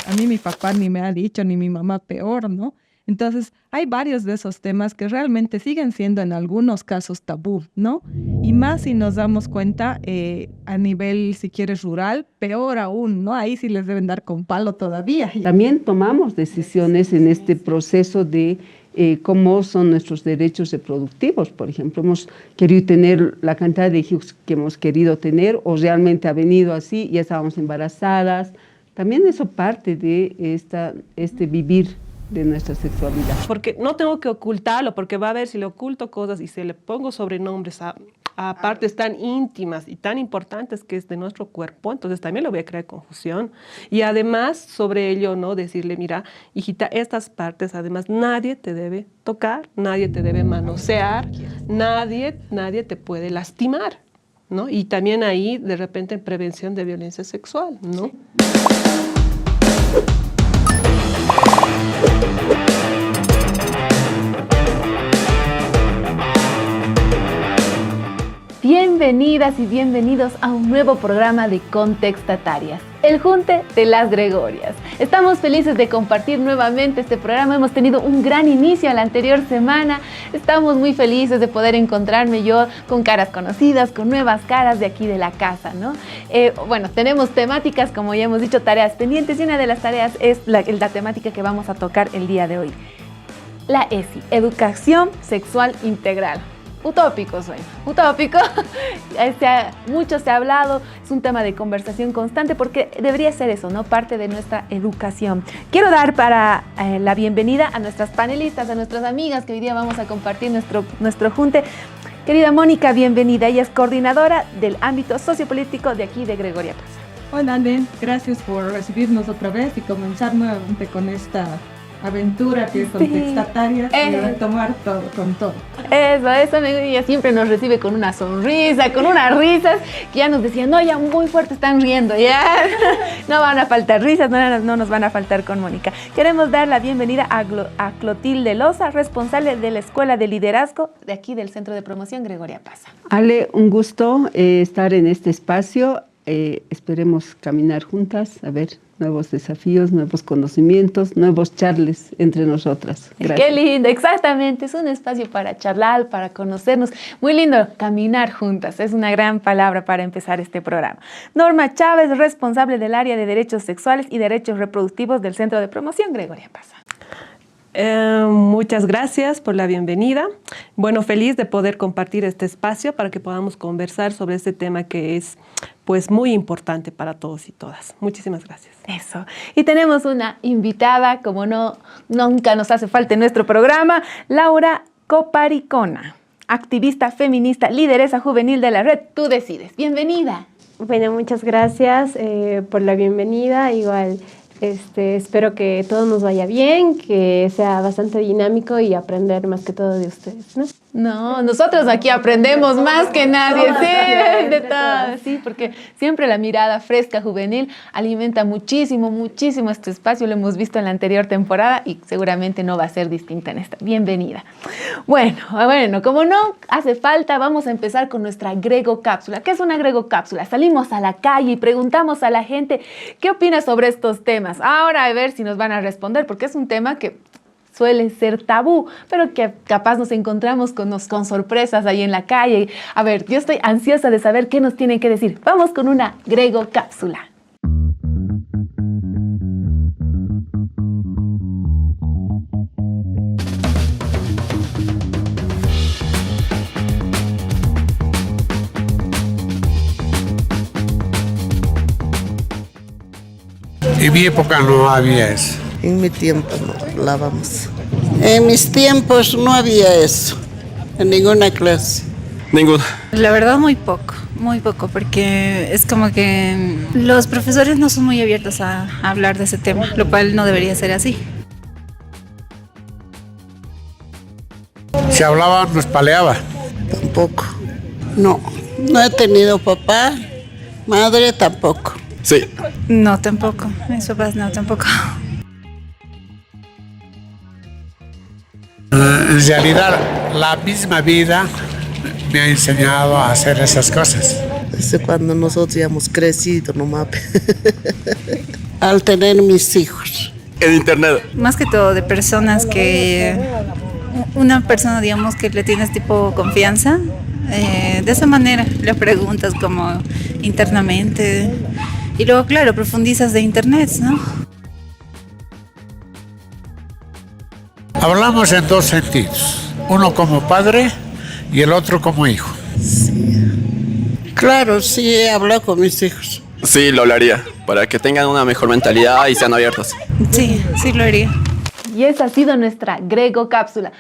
A mí mi papá ni me ha dicho, ni mi mamá peor, ¿no? Entonces, hay varios de esos temas que realmente siguen siendo en algunos casos tabú, ¿no? Y más si nos damos cuenta a nivel, si quieres, rural, peor aún, ¿no? Ahí sí les deben dar con palo todavía. También tomamos decisiones en este proceso de cómo son nuestros derechos reproductivos. Por ejemplo, hemos querido tener la cantidad de hijos que hemos querido tener, o realmente ha venido así, ya estábamos embarazadas. También eso parte de este vivir de nuestra sexualidad. Porque no tengo que ocultarlo, porque va a ver si le oculto cosas y se le pongo sobrenombres a partes tan íntimas y tan importantes que es de nuestro cuerpo, entonces también le voy a crear confusión. Y además sobre ello, ¿no? Decirle, mira, hijita, estas partes además nadie te debe tocar, nadie te debe manosear, nadie te puede lastimar, ¿no? Y también ahí, de repente, en prevención de violencia sexual, ¿no? Sí. Bienvenidas y bienvenidos a un nuevo programa de Contextatarias, el Junte de las Gregorias. Estamos felices de compartir nuevamente este programa. Hemos tenido un gran inicio la anterior semana. Estamos muy felices de poder encontrarme yo con caras conocidas, con nuevas caras de aquí de la casa, ¿no? Bueno, tenemos temáticas, como ya hemos dicho, tareas pendientes, y una de las tareas es la temática que vamos a tocar el día de hoy. La ESI, Educación Sexual Integral. Utópico suena, utópico. Mucho se ha hablado, es un tema de conversación constante porque debería ser eso, ¿no? Parte de nuestra educación. Quiero dar para la bienvenida a nuestras panelistas, a nuestras amigas que hoy día vamos a compartir nuestro junte. Querida Mónica, bienvenida. Ella es coordinadora del ámbito sociopolítico de aquí de Gregoria Paz. Hola, Nen. Gracias por recibirnos otra vez y comenzar nuevamente con esta aventura que es Contextatarias y retomar todo, con todo. Eso, ella siempre nos recibe con una sonrisa, con unas risas, que ya nos decían, no, ya muy fuerte están riendo, ya no van a faltar risas, no nos van a faltar con Mónica. Queremos dar la bienvenida a Clotilde Loza, responsable de la Escuela de Liderazgo de aquí del Centro de Promoción Gregoria Paz. Ale, un gusto estar en este espacio. esperemos caminar juntas, a ver nuevos desafíos, nuevos conocimientos, nuevos charles entre nosotras. Gracias. Qué lindo, exactamente, es un espacio para charlar, para conocernos. Muy lindo caminar juntas, es una gran palabra para empezar este programa. Norma Chávez, responsable del área de Derechos Sexuales y Derechos Reproductivos del Centro de Promoción Gregoria Pasa. Muchas gracias por la bienvenida. Bueno, feliz de poder compartir este espacio para que podamos conversar sobre este tema que es pues muy importante para todos y todas. Muchísimas gracias. Eso. Y tenemos una invitada, como nunca nos hace falta en nuestro programa, Laura Coparicona, activista feminista, lideresa juvenil de la red Tú Decides. Bienvenida. Bueno, muchas gracias por la bienvenida. Igual espero que todo nos vaya bien, que sea bastante dinámico y aprender más que todo de ustedes, ¿no? No, nosotros aquí aprendemos más que nadie, sí, de todo, sí, porque siempre la mirada fresca, juvenil, alimenta muchísimo, muchísimo este espacio, lo hemos visto en la anterior temporada y seguramente no va a ser distinta en esta. Bienvenida. Bueno, como no hace falta, vamos a empezar con nuestra Grego Cápsula. ¿Qué es una Grego Cápsula? Salimos a la calle y preguntamos a la gente qué opina sobre estos temas. Ahora a ver si nos van a responder, porque es un tema que suele ser tabú, pero que capaz nos encontramos con sorpresas ahí en la calle. A ver, yo estoy ansiosa de saber qué nos tienen que decir. Vamos con una Grego Cápsula. En mi época no había eso. En mi tiempo no lavamos. En mis tiempos no había eso, en ninguna clase. Ninguna. La verdad muy poco, porque es como que los profesores no son muy abiertos a hablar de ese tema, lo cual no debería ser así. Si hablaban, nos paleaban. Tampoco. No he tenido papá, madre tampoco. Sí. No, tampoco. Mis papás no, tampoco. En realidad, la misma vida me ha enseñado a hacer esas cosas. Desde cuando nosotros ya hemos crecido nomás. Al tener mis hijos. En internet. Más que todo de personas que... Una persona, digamos, que le tienes tipo confianza. De esa manera le preguntas como internamente. Y luego, claro, profundizas de internet, ¿no? Hablamos en dos sentidos, uno como padre y el otro como hijo. Sí. Claro, sí he hablado con mis hijos. Sí, lo hablaría, para que tengan una mejor mentalidad y sean abiertos. Sí, sí lo haría. Y esa ha sido nuestra Grego Cápsula.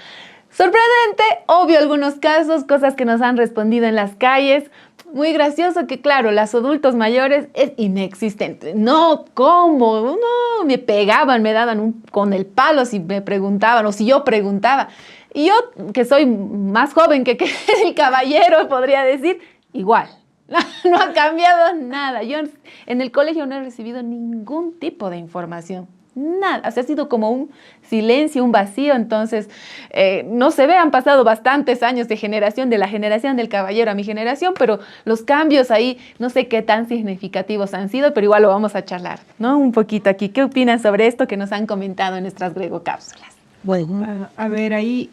Sorprendente, obvio algunos casos, cosas que nos han respondido en las calles. Muy gracioso que, claro, los adultos mayores es inexistente. No, ¿cómo? No, me pegaban, me daban con el palo si me preguntaban o si yo preguntaba. Y yo, que soy más joven que el caballero, podría decir, igual. No ha cambiado nada. Yo en el colegio no he recibido ningún tipo de información. Nada, o sea, ha sido como un silencio, un vacío. Entonces, no se ve, han pasado bastantes años de la generación del caballero a mi generación, pero los cambios ahí, no sé qué tan significativos han sido, pero igual lo vamos a charlar, ¿no? Un poquito aquí. ¿Qué opinan sobre esto que nos han comentado en nuestras Grego Cápsulas? Bueno, a ver, ahí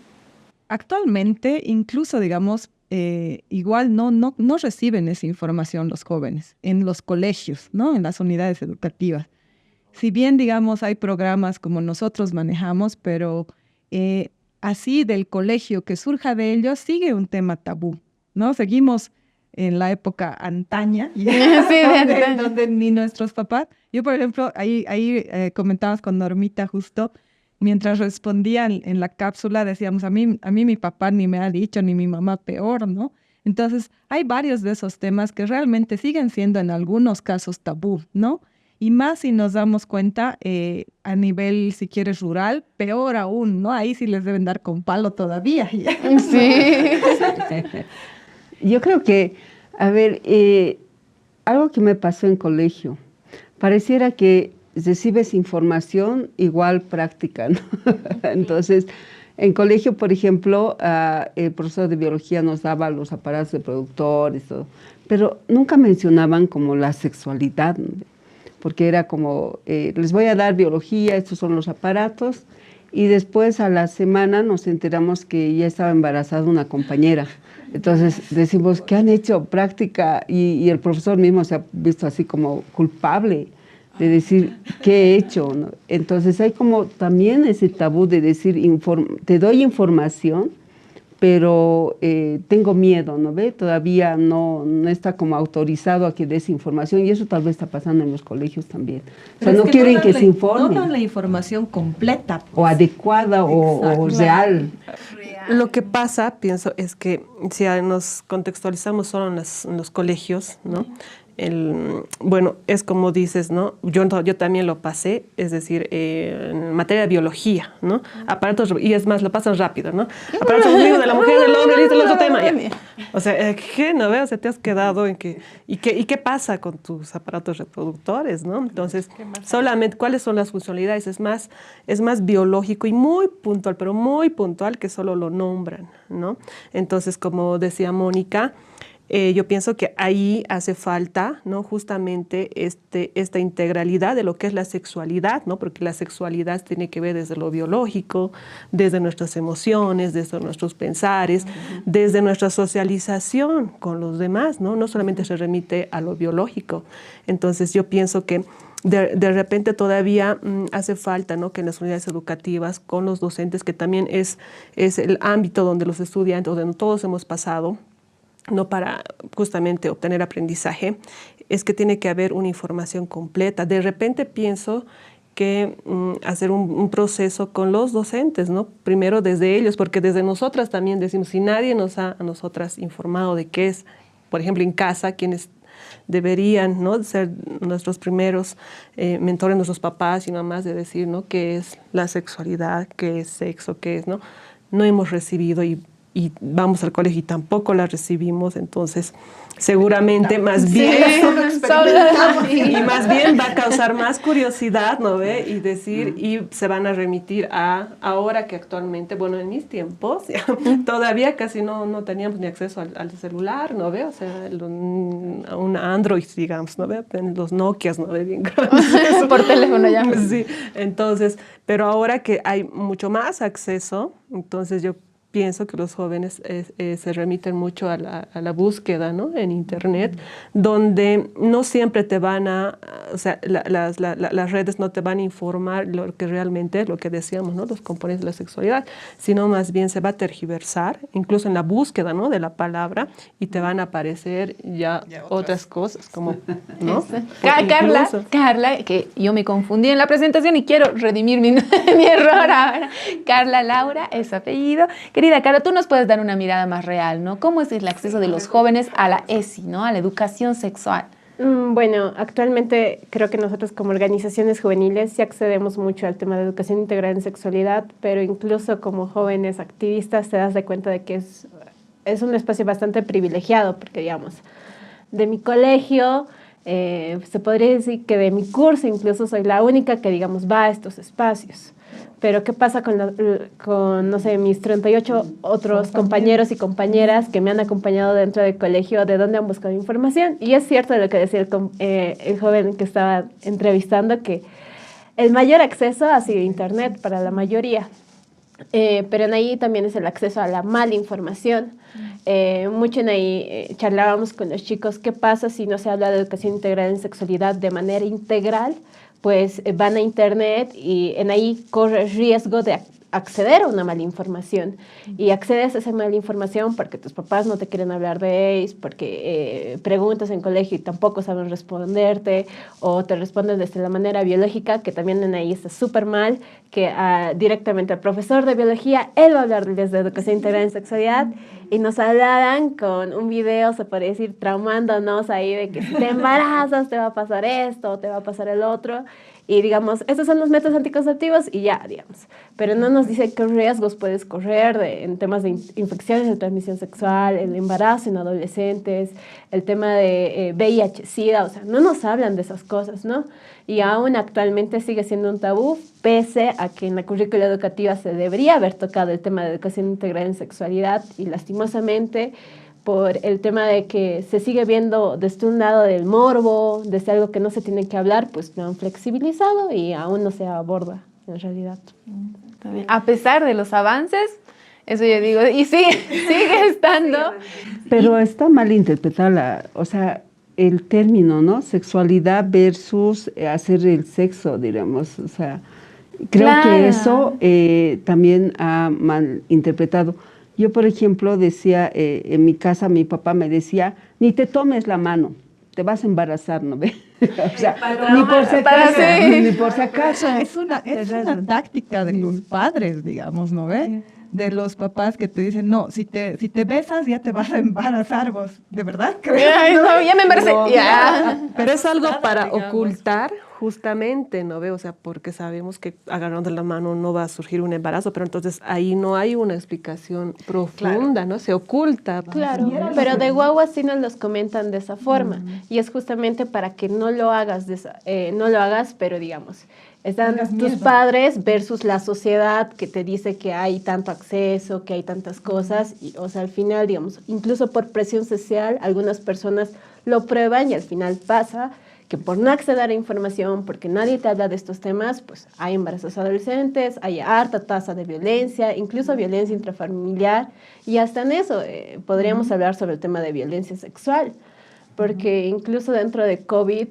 actualmente incluso, digamos, igual no reciben esa información los jóvenes en los colegios, ¿no? En las unidades educativas. Si bien, digamos, hay programas como nosotros manejamos, pero así del colegio que surja de ellos sigue un tema tabú, ¿no? Seguimos en la época antaña, Sí, donde ni nuestros papás. Yo, por ejemplo, ahí comentabas con Normita justo, mientras respondían en la cápsula, decíamos, a mí mi papá ni me ha dicho, ni mi mamá peor, ¿no? Entonces, hay varios de esos temas que realmente siguen siendo en algunos casos tabú, ¿no? Y más si nos damos cuenta a nivel, si quieres, rural, peor aún, ¿no? Ahí sí les deben dar con palo todavía. Sí. Yo creo que, a ver, algo que me pasó en colegio, pareciera que recibes información igual práctica, ¿no? Entonces, en colegio, por ejemplo, el profesor de biología nos daba los aparatos reproductores, todo. pero nunca mencionaban como la sexualidad, ¿no? Porque era como, les voy a dar biología, estos son los aparatos, y después a la semana nos enteramos que ya estaba embarazada una compañera. Entonces decimos, ¿qué han hecho? Práctica, y el profesor mismo se ha visto así como culpable de decir, ¿qué he hecho? ¿No? Entonces hay como también ese tabú de decir, te doy información, pero tengo miedo, ¿no ve? Todavía no está como autorizado a que des información, y eso tal vez está pasando en los colegios también. O sea, no quieren que se informen. No dan la información completa. O adecuada o real. Lo que pasa, pienso, es que si nos contextualizamos solo en los colegios, ¿no? Bueno, es como dices, ¿no? Yo también lo pasé, es decir, en materia de biología, ¿no? Aparatos, y es más, lo pasan rápido, ¿no? Aparatos reproductivos de la mujer, del hombre, listo, el otro tema. Ya. O sea, ¿qué? ¿No veo? O sea, te has quedado en que... ¿Y qué pasa con tus aparatos reproductores, no? Entonces, solamente, ¿cuáles son las funcionalidades? Es más biológico y muy puntual, pero muy puntual, que solo lo nombran, ¿no? Entonces, como decía Mónica, yo pienso que ahí hace falta, ¿no? Justamente esta integralidad de lo que es la sexualidad, ¿no? Porque la sexualidad tiene que ver desde lo biológico, desde nuestras emociones, desde nuestros pensares, desde nuestra socialización con los demás, ¿no? No solamente se remite a lo biológico. Entonces yo pienso que de repente todavía hace falta, ¿no? Que en las unidades educativas, con los docentes, que también es el ámbito donde los estudiantes, donde todos hemos pasado, no para justamente obtener aprendizaje, es que tiene que haber una información completa. De repente pienso que hacer un proceso con los docentes, ¿no? Primero desde ellos, porque desde nosotras también decimos, si nadie nos ha a nosotras informado de qué es, por ejemplo, en casa, quienes deberían, ¿no? ser nuestros primeros mentores, nuestros papás y mamás, de decir, ¿no? qué es la sexualidad, qué es sexo, qué es, ¿no? No hemos recibido y vamos al colegio y tampoco la recibimos, entonces seguramente más bien y más bien va a causar más curiosidad, ¿no ve? Y decir, y se van a remitir a ahora que actualmente, bueno, en mis tiempos todavía casi no teníamos ni acceso al celular, ¿no ve? O sea, a un Android, digamos, ¿no ve? Los Nokias, ¿no ve? Bien grandes. Por teléfono ya. Sí, entonces, pero ahora que hay mucho más acceso, entonces yo pienso que los jóvenes se remiten mucho a la búsqueda, ¿no? en Internet, donde no siempre te van o sea, las redes no te van a informar lo que realmente es lo que decíamos, ¿no? los componentes de la sexualidad, sino más bien se va a tergiversar, incluso en la búsqueda, ¿no? de la palabra, y te van a aparecer ya otras cosas, como, ¿no? Carla, que yo me confundí en la presentación y quiero redimir mi error ahora. Carla Laura es su apellido. Querida Carla, tú nos puedes dar una mirada más real, ¿no? ¿Cómo es el acceso de los jóvenes a la ESI, ¿no? A la educación sexual? Bueno, actualmente creo que nosotros como organizaciones juveniles sí accedemos mucho al tema de educación integral en sexualidad, pero incluso como jóvenes activistas te das de cuenta de que es un espacio bastante privilegiado, porque digamos, de mi colegio, se podría decir que de mi curso incluso soy la única que, digamos, va a estos espacios. Pero ¿qué pasa con, no sé, mis 38 otros compañeros y compañeras que me han acompañado dentro del colegio, de dónde han buscado información? Y es cierto lo que decía el joven que estaba entrevistando, que el mayor acceso ha sido Internet para la mayoría. Pero en ahí también es el acceso a la mala información. Mucho en ahí charlábamos con los chicos, ¿qué pasa si no se habla de educación integral en sexualidad de manera integral? Pues van a Internet y en ahí corre riesgo de acceder a una mala información. Y accedes a esa mala información porque tus papás no te quieren hablar de ellos, porque preguntas en colegio y tampoco saben responderte, o te responden desde la manera biológica, que también en ahí está súper mal, que directamente al profesor de biología, él va a hablar desde educación integral en sexualidad, y nos hablaban con un video, se puede decir, traumándonos ahí de que si te embarazas te va a pasar esto, te va a pasar el otro. Y digamos, estos son los métodos anticonceptivos y ya, digamos. Pero no nos dice qué riesgos puedes correr en temas de infecciones de transmisión sexual, el embarazo en adolescentes, el tema de VIH, SIDA, o sea, no nos hablan de esas cosas, ¿no? Y aún actualmente sigue siendo un tabú, pese a que en la currícula educativa se debería haber tocado el tema de educación integral en sexualidad, y lastimosamente por el tema de que se sigue viendo desde un lado del morbo, desde algo que no se tiene que hablar, pues lo han flexibilizado y aún no se aborda en realidad. A pesar de los avances, eso yo digo, y sigue estando. Pero está mal interpretada, o sea, el término, ¿no? Sexualidad versus hacer el sexo, digamos, o sea, creo que eso también ha mal interpretado. Yo, por ejemplo, decía, en mi casa mi papá me decía, ni te tomes la mano, te vas a embarazar, ¿no ve? O sea, ni por si acaso, ni por si acaso. Es una táctica de los padres, digamos, ¿no ve? De los papás que te dicen, no, si te besas ya te vas a embarazar vos. ¿De verdad crees? Ay, no, ya me embaracé. No, Ya. Pero es algo para digamos. ocultar justamente, ¿no ve? O sea, porque sabemos que agarrando de la mano no va a surgir un embarazo, pero entonces ahí no hay una explicación profunda, ¿no? Se oculta. Claro, pero de guagua sí nos los comentan de esa forma. Y es justamente para que no lo hagas, pero digamos, están tus padres versus la sociedad que te dice que hay tanto acceso, que hay tantas cosas. Y, o sea, al final, digamos, incluso por presión social, algunas personas lo prueban y al final pasa que por no acceder a información, porque nadie te habla de estos temas, pues hay embarazos adolescentes, hay harta tasa de violencia, incluso violencia intrafamiliar, y hasta en eso podríamos hablar sobre el tema de violencia sexual, porque incluso dentro de COVID,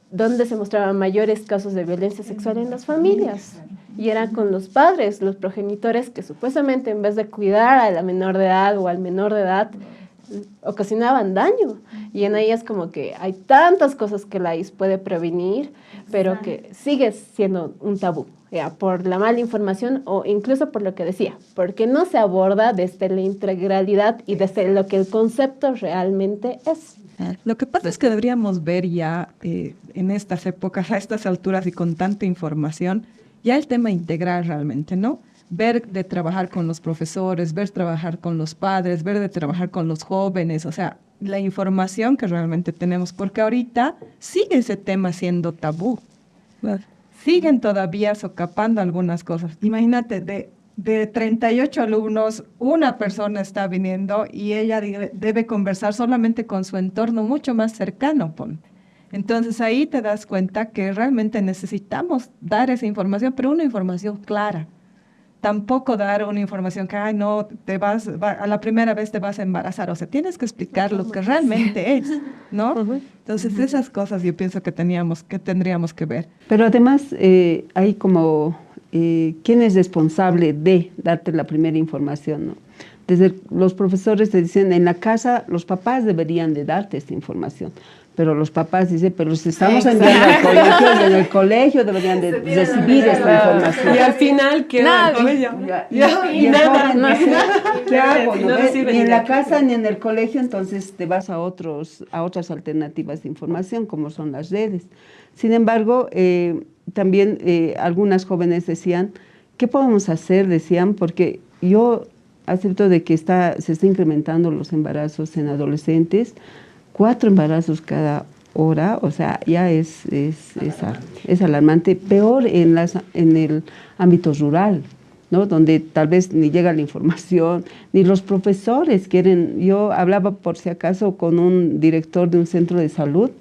donde se mostraban mayores casos de violencia sexual en las familias, y eran con los padres, los progenitores, que supuestamente en vez de cuidar a la menor de edad o al menor de edad, ocasionaban daño. Y en ahí es como que hay tantas cosas que la IS puede prevenir, pero que sigue siendo un tabú, por la mala información o incluso por lo que decía, porque no se aborda desde la integralidad y desde lo que el concepto realmente es. Lo que pasa es que deberíamos ver ya en estas épocas, a estas alturas y con tanta información, ya el tema integral realmente, ¿no? Ver de trabajar con los profesores, ver trabajar con los padres, ver de trabajar con los jóvenes, o sea, la información que realmente tenemos, porque ahorita sigue ese tema siendo tabú. Siguen todavía socapando algunas cosas. Imagínate, de 38 alumnos, una persona está viniendo y ella debe conversar solamente con su entorno mucho más cercano. Entonces ahí te das cuenta que realmente necesitamos dar esa información, pero una información clara. Tampoco dar una información que, ay, no, a la primera vez te vas a embarazar. O sea, tienes que explicar lo que realmente es, ¿no? Entonces, esas cosas yo pienso que tendríamos que ver. Pero además hay como, ¿quién es responsable de darte la primera información, no? Desde los profesores te dicen, en la casa los papás deberían de darte esta información. Pero los papás dicen, pero si estamos enviando al colegio, y en el colegio deberían de recibir esta información. Y al final queda ¿qué hago? Ni en la casa ni en el colegio, entonces te vas a otras alternativas de información, como son las redes. Sin embargo, también algunas jóvenes decían, ¿qué podemos hacer? Decían, porque yo acepto de que se está incrementando los embarazos en adolescentes, 4 embarazos cada hora, o sea, ya es alarmante. Peor en el ámbito rural, ¿no? Donde tal vez ni llega la información, ni los profesores quieren. Yo hablaba por si acaso con un director de un centro de salud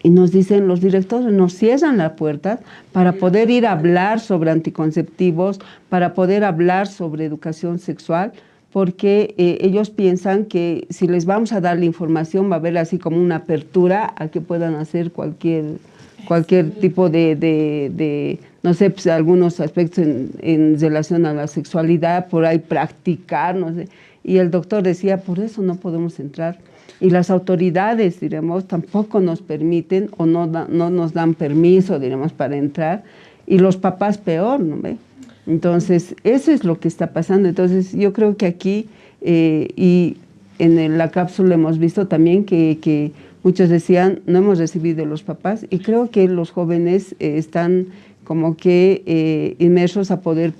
y nos dicen, los directores nos cierran la puerta para poder ir a hablar sobre anticonceptivos, para poder hablar sobre educación sexual, porque ellos piensan que si les vamos a dar la información va a haber así como una apertura a que puedan hacer cualquier tipo de no sé, pues, algunos aspectos en relación a la sexualidad, por ahí practicar, no sé. Y el doctor decía, por eso no podemos entrar. Y las autoridades, diremos, tampoco nos permiten o no nos dan permiso, diremos, para entrar. Y los papás peor, ¿no ve? Entonces, eso es lo que está pasando. Entonces, yo creo que aquí, y en la cápsula hemos visto también que muchos decían, no hemos recibido los papás, y creo que los jóvenes están como que inmersos a poder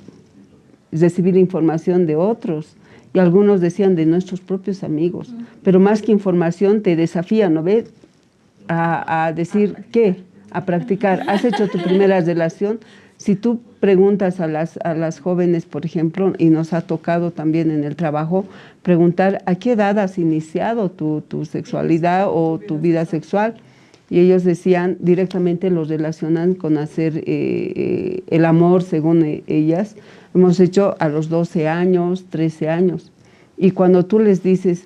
recibir información de otros. Y algunos decían de nuestros propios amigos. Pero más que información, te desafían, ¿no ve? A decir, ¿qué? A practicar. ¿Has hecho tu primera relación? Si tú preguntas a las jóvenes, por ejemplo, y nos ha tocado también en el trabajo, preguntar ¿a qué edad has iniciado tu sexualidad o tu vida sexual? Y ellos decían, directamente lo relacionan con hacer el amor, según ellas. Hemos hecho a los 12 años, 13 años. Y cuando tú les dices,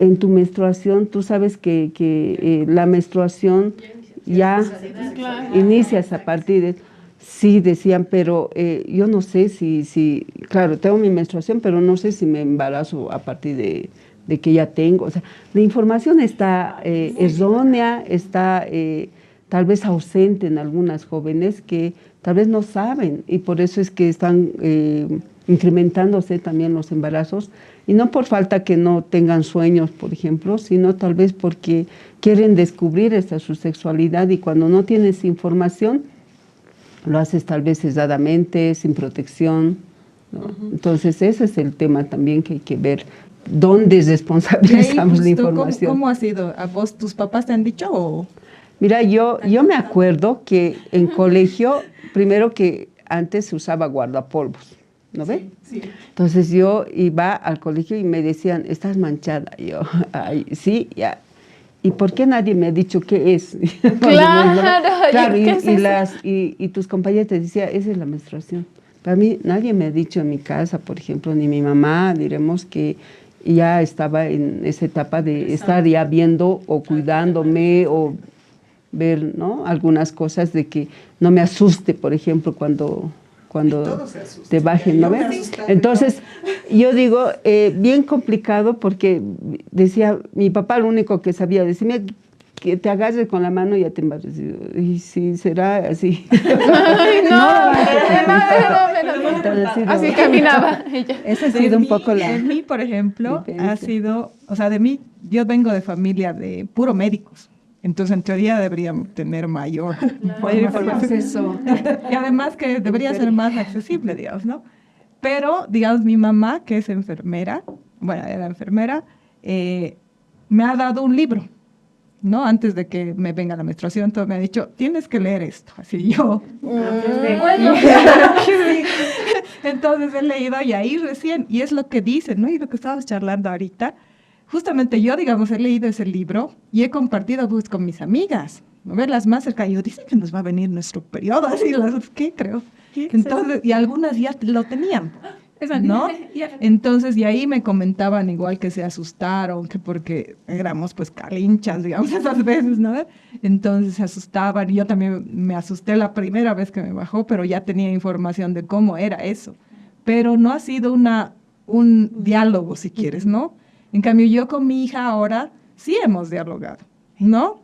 en tu menstruación, tú sabes que la menstruación ya inicias a partir de... Sí, decían, pero yo no sé si, claro, tengo mi menstruación, pero no sé si me embarazo a partir de que ya tengo. O sea, la información está errónea, está tal vez ausente en algunas jóvenes que tal vez no saben, y por eso es que están incrementándose también los embarazos, y no por falta que no tengan sueños, por ejemplo, sino tal vez porque quieren descubrir su sexualidad, y cuando no tienes información, lo haces tal vez sesgadamente, sin protección, ¿no? Entonces ese es el tema también que hay que ver, dónde responsabilizamos la información. ¿Cómo ha sido? ¿A vos tus papás te han dicho o...? Mira, yo me acuerdo que en colegio, primero que antes se usaba guardapolvos, ¿no ves? Sí. Entonces yo iba al colegio y me decían, estás manchada. Y yo, ay, sí, ya. ¿Y por qué nadie me ha dicho qué es? Claro, y tus compañeros te decían, esa es la menstruación. Para mí, nadie me ha dicho en mi casa, por ejemplo, ni mi mamá, diremos que ya estaba en esa etapa de estar ya viendo o cuidándome o ver, ¿no?, algunas cosas de que no me asuste, por ejemplo, cuando te bajen, ¿no ves? Entonces, yo digo, bien complicado, porque decía, mi papá lo único que sabía, decirme que te agarres con la mano y ya te embarres. Y sí, será así. Ay, no. Así caminaba ella. Esa ha sido un poco la... De mí, por ejemplo, ha sido, o sea, de mí, yo vengo de familia de puro médicos. Entonces, en teoría, deberían tener mayor acceso. Y además que debería ser más accesible, digamos, ¿no? Pero, digamos, mi mamá, que es enfermera, bueno, era enfermera, me ha dado un libro, ¿no? Antes de que me venga la menstruación, entonces me ha dicho, tienes que leer esto. Así yo. Bueno, entonces he leído y ahí recién, y es lo que dicen, ¿no? Y lo que estábamos charlando ahorita, justamente yo, digamos, he leído ese libro y he compartido pues, con mis amigas, ¿no? Ver las más cercanas. Yo dicen que nos va a venir nuestro periodo, así, ¿qué creo? Entonces, y algunas ya lo tenían, ¿no? Entonces, y ahí me comentaban igual que se asustaron, que porque éramos pues calinchas, digamos, esas veces, ¿no? Entonces se asustaban, y yo también me asusté la primera vez que me bajó, pero ya tenía información de cómo era eso. Pero no ha sido un diálogo, si quieres, ¿no? En cambio, yo con mi hija ahora sí hemos dialogado, ¿no?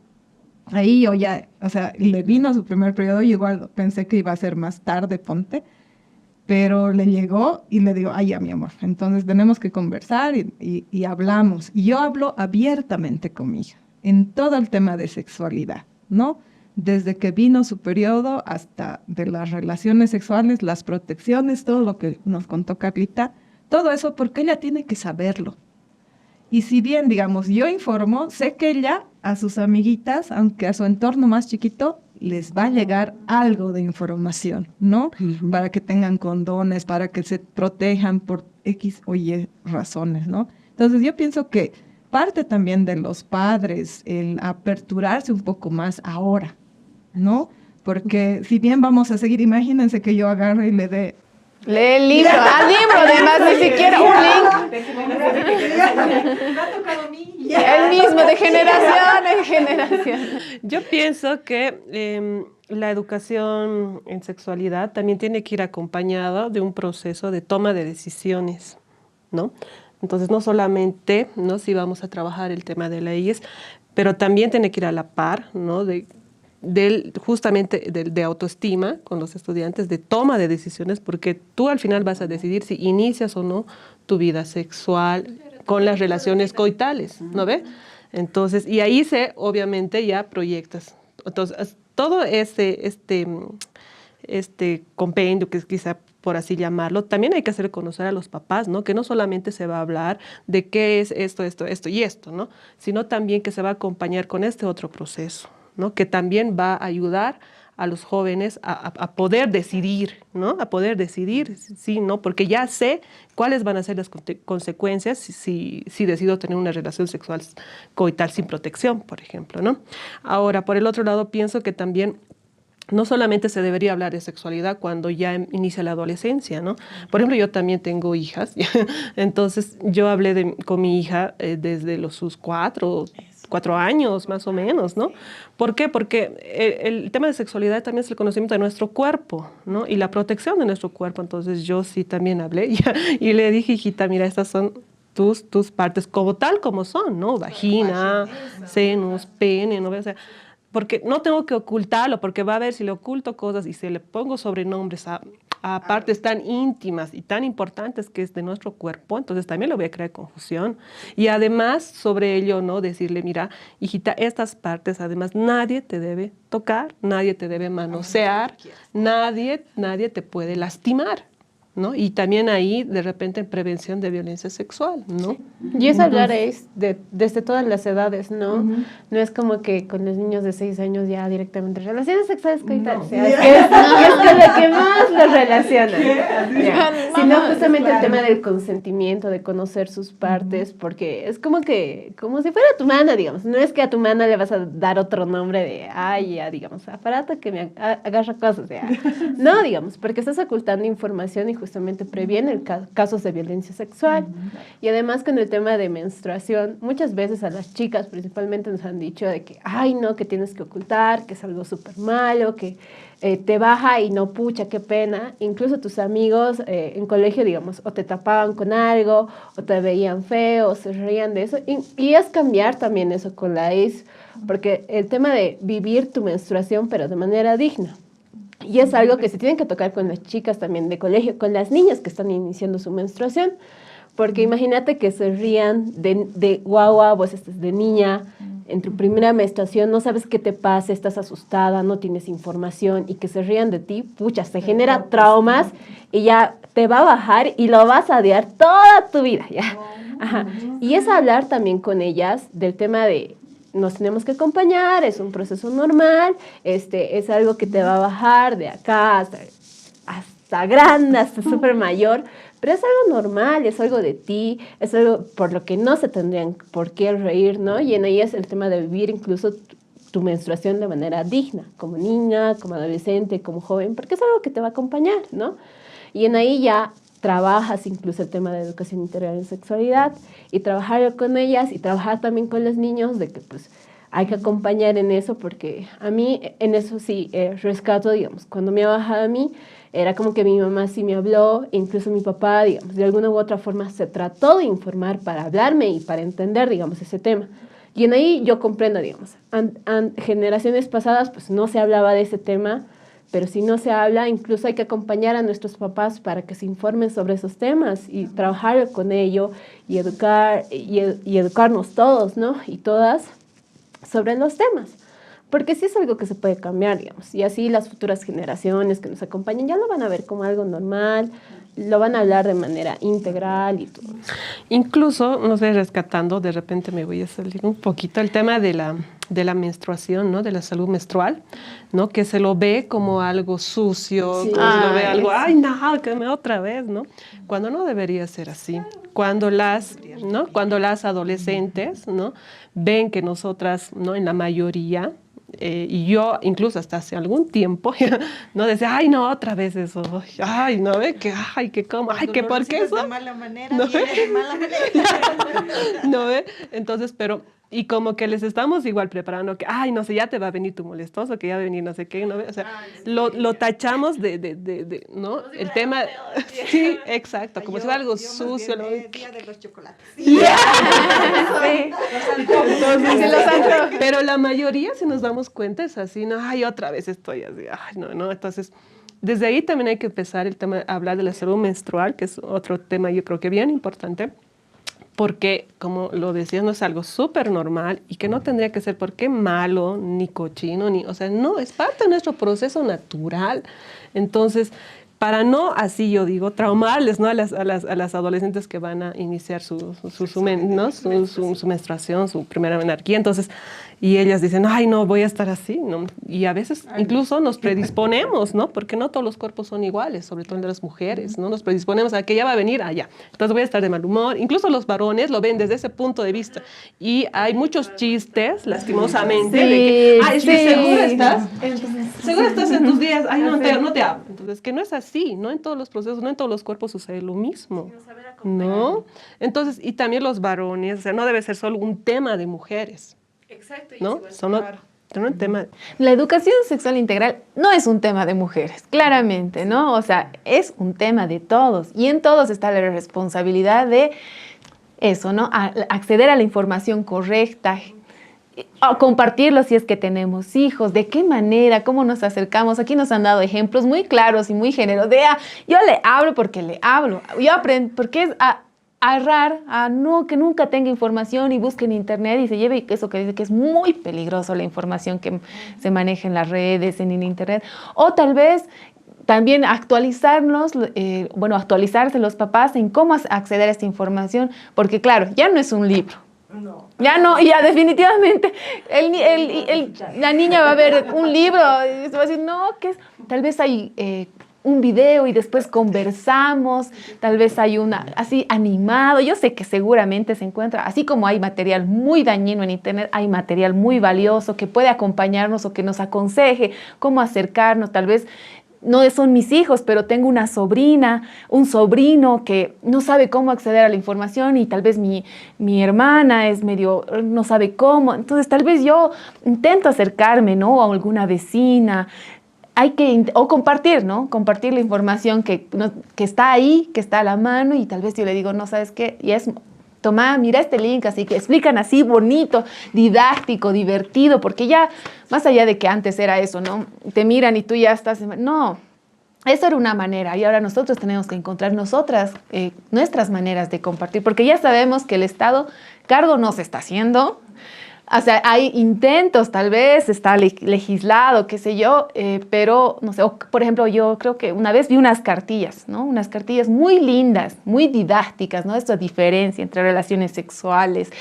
Ahí yo ya, o sea, le vino su primer periodo y igual pensé que iba a ser más tarde, ponte, pero le llegó y le digo, ay, ya, mi amor, entonces tenemos que conversar y hablamos. Y yo hablo abiertamente con mi hija en todo el tema de sexualidad, ¿no? Desde que vino su periodo hasta de las relaciones sexuales, las protecciones, todo lo que nos contó Carlita, todo eso porque ella tiene que saberlo. Y si bien, digamos, yo informo, sé que ella a sus amiguitas, aunque a su entorno más chiquito, les va a llegar algo de información, ¿no? Uh-huh. Para que tengan condones, para que se protejan por X o Y razones, ¿no? Entonces yo pienso que parte también de los padres el aperturarse un poco más ahora, ¿no? Porque si bien vamos a seguir, imagínense que yo agarre y le dé... Lee el libro, además, ni siquiera un link. Me ha tocado a mí. El mismo, de generación en generación. Yo pienso que la educación en sexualidad también tiene que ir acompañada de un proceso de toma de decisiones, ¿no? Entonces, no solamente, ¿no?, si vamos a trabajar el tema de leyes, pero también tiene que ir a la par, ¿no?, justamente de autoestima con los estudiantes, de toma de decisiones, porque tú al final vas a decidir si inicias o no tu vida sexual con las relaciones coitales, ¿no ve? Entonces, y ahí obviamente ya proyectas. Entonces, todo este compendio, que es quizá por así llamarlo, también hay que hacer conocer a los papás, ¿no? Que no solamente se va a hablar de qué es esto y esto, ¿no? Sino también que se va a acompañar con este otro proceso, ¿no? Que también va a ayudar a los jóvenes a poder decidir, ¿no? A poder decidir, sí, ¿no? Porque ya sé cuáles van a ser las consecuencias si decido tener una relación sexual coital sin protección, por ejemplo, ¿no? Ahora, por el otro lado, pienso que también no solamente se debería hablar de sexualidad cuando ya inicia la adolescencia, ¿no? Por ejemplo, yo también tengo hijas, entonces yo hablé con mi hija desde sus 4 años más o menos, ¿no? ¿Por qué? Porque el tema de sexualidad también es el conocimiento de nuestro cuerpo, ¿no? Y la protección de nuestro cuerpo. Entonces yo sí también hablé y le dije, hijita, mira, estas son tus partes como tal como son, ¿no? Vagina, senos, pene, ¿no? O sea, porque no tengo que ocultarlo, porque va a ver si le oculto cosas y si le pongo sobrenombres a partes tan íntimas y tan importantes que es de nuestro cuerpo, entonces también le voy a crear confusión. Y además sobre ello, ¿no? Decirle, mira, hijita, estas partes además nadie te debe tocar, nadie te debe manosear, nadie te puede lastimar, ¿no? Y también ahí, de repente, en prevención de violencia sexual, ¿no? Y es hablar desde todas las edades, ¿no? No es como que con los niños de 6 años ya directamente relaciones sexuales coitales, o sea, es con lo que más los relacionan. Sino justamente el tema del consentimiento, de conocer sus partes, porque es como si fuera tu mana, digamos. No es que a tu mana le vas a dar otro nombre de, ya, digamos, aparato que me agarra cosas, o sea. No, digamos, porque estás ocultando información y justamente previene casos de violencia sexual. Y además con el tema de menstruación, muchas veces a las chicas principalmente nos han dicho de que, no, que tienes que ocultar, que es algo súper malo, que te baja y no, pucha, qué pena. Incluso tus amigos en colegio, digamos, o te tapaban con algo, o te veían feo, o se reían de eso. Y es cambiar también eso con la EIS, porque el tema de vivir tu menstruación, pero de manera digna. Y es algo que se tienen que tocar con las chicas también de colegio, con las niñas que están iniciando su menstruación. Porque imagínate que se rían de guagua, vos estás de niña, en tu primera menstruación, no sabes qué te pasa, estás asustada, no tienes información, y que se rían de ti, pucha, se genera traumas y ya te va a bajar y lo vas a odiar toda tu vida, ¿ya? Ajá. Y es hablar también con ellas del tema de nos tenemos que acompañar, es un proceso normal, es algo que te va a bajar de acá hasta grande, hasta súper mayor, pero es algo normal, es algo de ti, es algo por lo que no se tendrían por qué reír, ¿no? Y en ahí es el tema de vivir incluso tu menstruación de manera digna, como niña, como adolescente, como joven, porque es algo que te va a acompañar, ¿no? Y en ahí ya trabajas incluso el tema de educación integral en sexualidad y trabajar con ellas y trabajar también con los niños de que pues hay que acompañar en eso, porque a mí en eso sí rescato, digamos, cuando me ha bajado a mí era como que mi mamá sí me habló, incluso mi papá, digamos, de alguna u otra forma se trató de informar para hablarme y para entender, digamos, ese tema. Y en ahí yo comprendo, digamos, generaciones pasadas pues no se hablaba de ese tema, pero si no se habla, incluso hay que acompañar a nuestros papás para que se informen sobre esos temas y trabajar con ello y educarnos todos, ¿no? Y todas sobre los temas. Porque sí es algo que se puede cambiar, digamos. Y así las futuras generaciones que nos acompañen ya lo van a ver como algo normal, lo van a hablar de manera integral y todo. Incluso, no sé, rescatando, de repente me voy a salir un poquito el tema de la menstruación, ¿no? De la salud menstrual, ¿no? Que se lo ve como algo sucio, sí. Se lo ve algo, no, que me otra vez, ¿no? Cuando no debería ser así. Cuando las adolescentes, ¿no? Ven que nosotras, ¿no? En la mayoría, y yo incluso hasta hace algún tiempo, no decía, no, otra vez eso, no ve que, que cómo, que por qué eso. De mala manera, ¿No viene de mala manera. ¿No ve? Entonces, pero, y como que les estamos igual preparando que, no sé, ya te va a venir tu molestoso, que ya va a venir no sé qué, ¿no ve? O sea, sí. lo tachamos de ¿no? El tema, sí, exacto, como si fuera algo sucio. ¿No? Día de los chocolates. Pero la mayoría, si nos damos cuenta, es así, no, otra vez estoy así, no, entonces, desde ahí también hay que empezar el tema, hablar de la salud menstrual, que es otro tema yo creo que bien importante, porque, como lo decías, no es algo súper normal y que no tendría que ser porque malo, ni cochino, o sea, no, es parte de nuestro proceso natural. Entonces, para no, así yo digo, traumarles, ¿no? a las adolescentes que van a iniciar su menstruación, su primera menarquía. Entonces, y ellas dicen, ay, no, voy a estar así, ¿no? Y a veces incluso nos predisponemos, ¿no? Porque no todos los cuerpos son iguales, sobre todo el de las mujeres, ¿no? Nos predisponemos a que ella va a venir allá, entonces voy a estar de mal humor. Incluso los varones lo ven desde ese punto de vista. Y hay muchos chistes, lastimosamente, de que, ay, ¿segura estás? ¿Segura estás en tus días? Ay, no te hablo. Entonces, que no es así, no en todos los procesos, no en todos los cuerpos sucede lo mismo, ¿no? Entonces, y también los varones, o sea, no debe ser solo un tema de mujeres. Exacto. ¿No? Solo un tema. La educación sexual integral no es un tema de mujeres, claramente, ¿no? O sea, es un tema de todos. Y en todos está la responsabilidad de eso, ¿no? Acceder a la información correcta, a compartirlo si es que tenemos hijos, de qué manera, cómo nos acercamos. Aquí nos han dado ejemplos muy claros y muy generosos de, yo le hablo porque le hablo, yo aprendo, porque es errar, que nunca tenga información y busque en internet y se lleve eso que dice que es muy peligroso la información que se maneja en las redes, en el internet, o tal vez también actualizarse los papás en cómo acceder a esta información, porque claro, ya no es un libro. No. Ya no, ya definitivamente la niña va a ver un libro y se va a decir, no, ¿qué es? Tal vez hay un video y después conversamos, tal vez hay así animado. Yo sé que seguramente se encuentra, así como hay material muy dañino en internet, hay material muy valioso que puede acompañarnos o que nos aconseje cómo acercarnos. Tal vez no son mis hijos, pero tengo una sobrina, un sobrino que no sabe cómo acceder a la información y tal vez mi hermana no sabe cómo. Entonces tal vez yo intento acercarme, ¿no? A alguna vecina. O compartir, ¿no? Compartir la información que está ahí, que está a la mano, y tal vez yo le digo, no, ¿sabes qué? Y toma, mira este link, así que explican así bonito, didáctico, divertido, porque ya, más allá de que antes era eso, ¿no? Te miran y tú ya estás... No, eso era una manera, y ahora nosotros tenemos que encontrar nuestras maneras de compartir, porque ya sabemos que el Estado cargo no se está haciendo. O sea, hay intentos, tal vez está legislado, qué sé yo, pero no sé, por ejemplo, yo creo que una vez vi unas cartillas, ¿no? Unas cartillas muy lindas, muy didácticas, ¿no? Esta diferencia entre relaciones sexuales,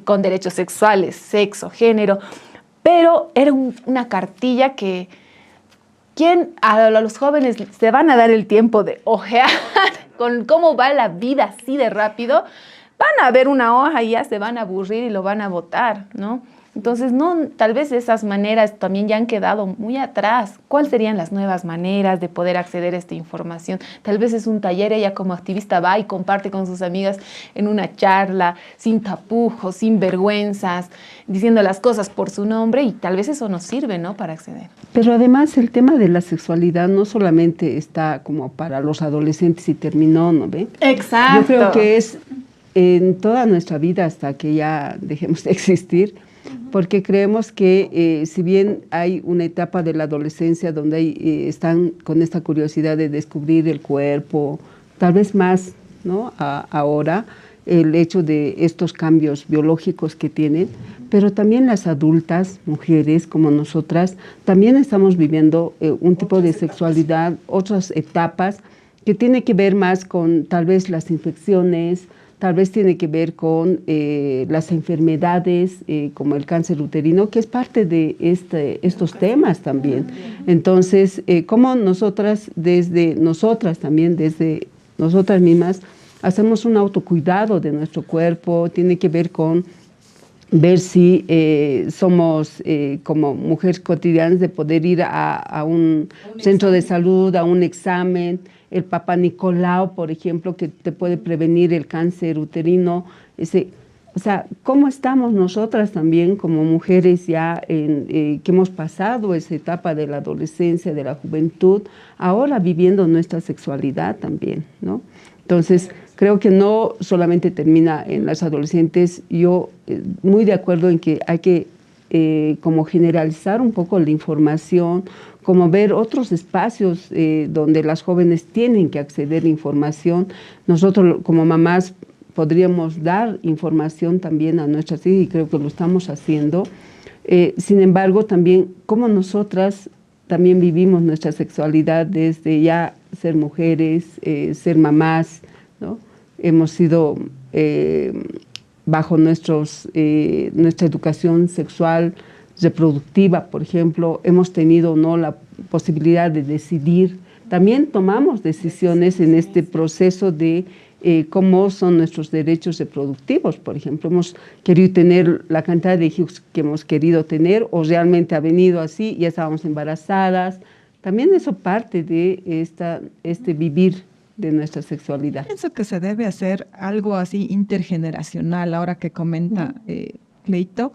con derechos sexuales, sexo, género, pero era una cartilla que a los jóvenes se van a dar el tiempo de ojear con cómo va la vida así de rápido. Van a ver una hoja y ya se van a aburrir y lo van a botar, ¿no? Entonces, tal vez esas maneras también ya han quedado muy atrás. ¿Cuáles serían las nuevas maneras de poder acceder a esta información? Tal vez es un taller, ella como activista va y comparte con sus amigas en una charla, sin tapujos, sin vergüenzas, diciendo las cosas por su nombre, y tal vez eso nos sirve, ¿no? Para acceder. Pero además el tema de la sexualidad no solamente está como para los adolescentes y terminó, ¿no ve? Exacto. Yo creo que es en toda nuestra vida hasta que ya dejemos de existir, porque creemos que si bien hay una etapa de la adolescencia donde están con esta curiosidad de descubrir el cuerpo, tal vez más, ¿no? Ahora, el hecho de estos cambios biológicos que tienen, pero también las adultas, mujeres como nosotras, también estamos viviendo un tipo de sexualidad, otras etapas que tiene que ver más con tal vez las infecciones, tal vez tiene que ver con las enfermedades como el cáncer uterino, que es parte de estos temas también. Entonces, cómo nosotras también, desde nosotras mismas, hacemos un autocuidado de nuestro cuerpo, tiene que ver con ver si somos como mujeres cotidianas de poder ir a un centro de salud, a un examen, el Papá Nicolau, por ejemplo, que te puede prevenir el cáncer uterino. O sea, ¿cómo estamos nosotras también como mujeres ya que hemos pasado esa etapa de la adolescencia, de la juventud, ahora viviendo nuestra sexualidad también, ¿no? Entonces, creo que no solamente termina en las adolescentes. Yo muy de acuerdo en que hay que como generalizar un poco la información, como ver otros espacios donde las jóvenes tienen que acceder a información. Nosotros como mamás podríamos dar información también a nuestras hijas y creo que lo estamos haciendo. Sin embargo, también cómo nosotras también vivimos nuestra sexualidad desde ya ser mujeres, ser mamás, ¿no? Hemos sido bajo nuestra educación sexual reproductiva, por ejemplo, hemos tenido no la posibilidad de decidir. También tomamos decisiones en este proceso de cómo son nuestros derechos reproductivos. Por ejemplo, hemos querido tener la cantidad de hijos que hemos querido tener, o realmente ha venido así, ya estábamos embarazadas. También eso parte de este vivir de nuestra sexualidad. Pienso que se debe hacer algo así intergeneracional, ahora que comenta Cleito,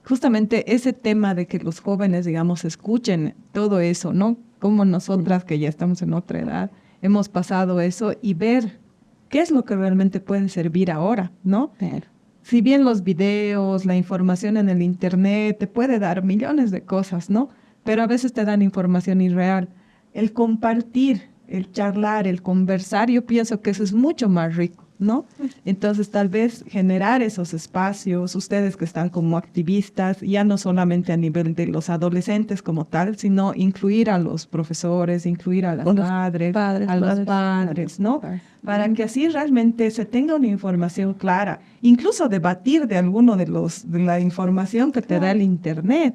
justamente ese tema de que los jóvenes, digamos, escuchen todo eso, ¿no? Como nosotras, que ya estamos en otra edad, hemos pasado eso y ver qué es lo que realmente puede servir ahora, ¿no? Si bien los videos, la información en el internet te puede dar millones de cosas, ¿no? Pero a veces te dan información irreal. El compartir, el charlar, el conversar, yo pienso que eso es mucho más rico, ¿no? Entonces, tal vez generar esos espacios, ustedes que están como activistas, ya no solamente a nivel de los adolescentes como tal, sino incluir a los profesores, incluir a las madres, a los padres, ¿no? Para que así realmente se tenga una información clara, incluso debatir de alguno de la información que te da el internet,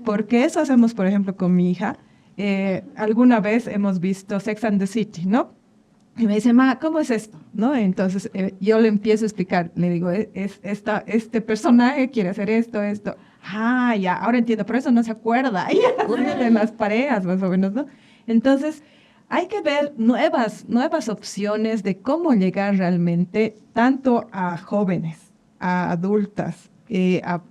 porque eso hacemos, por ejemplo, con mi hija. Alguna vez hemos visto Sex and the City, ¿no? Y me dice, ma, ¿cómo es esto? ¿No? Entonces yo le empiezo a explicar, le digo, este personaje quiere hacer esto. Ah, ya, ahora entiendo, pero eso no se acuerda. De las parejas, más o menos, ¿no? Entonces, hay que ver nuevas opciones de cómo llegar realmente tanto a jóvenes, a adultas,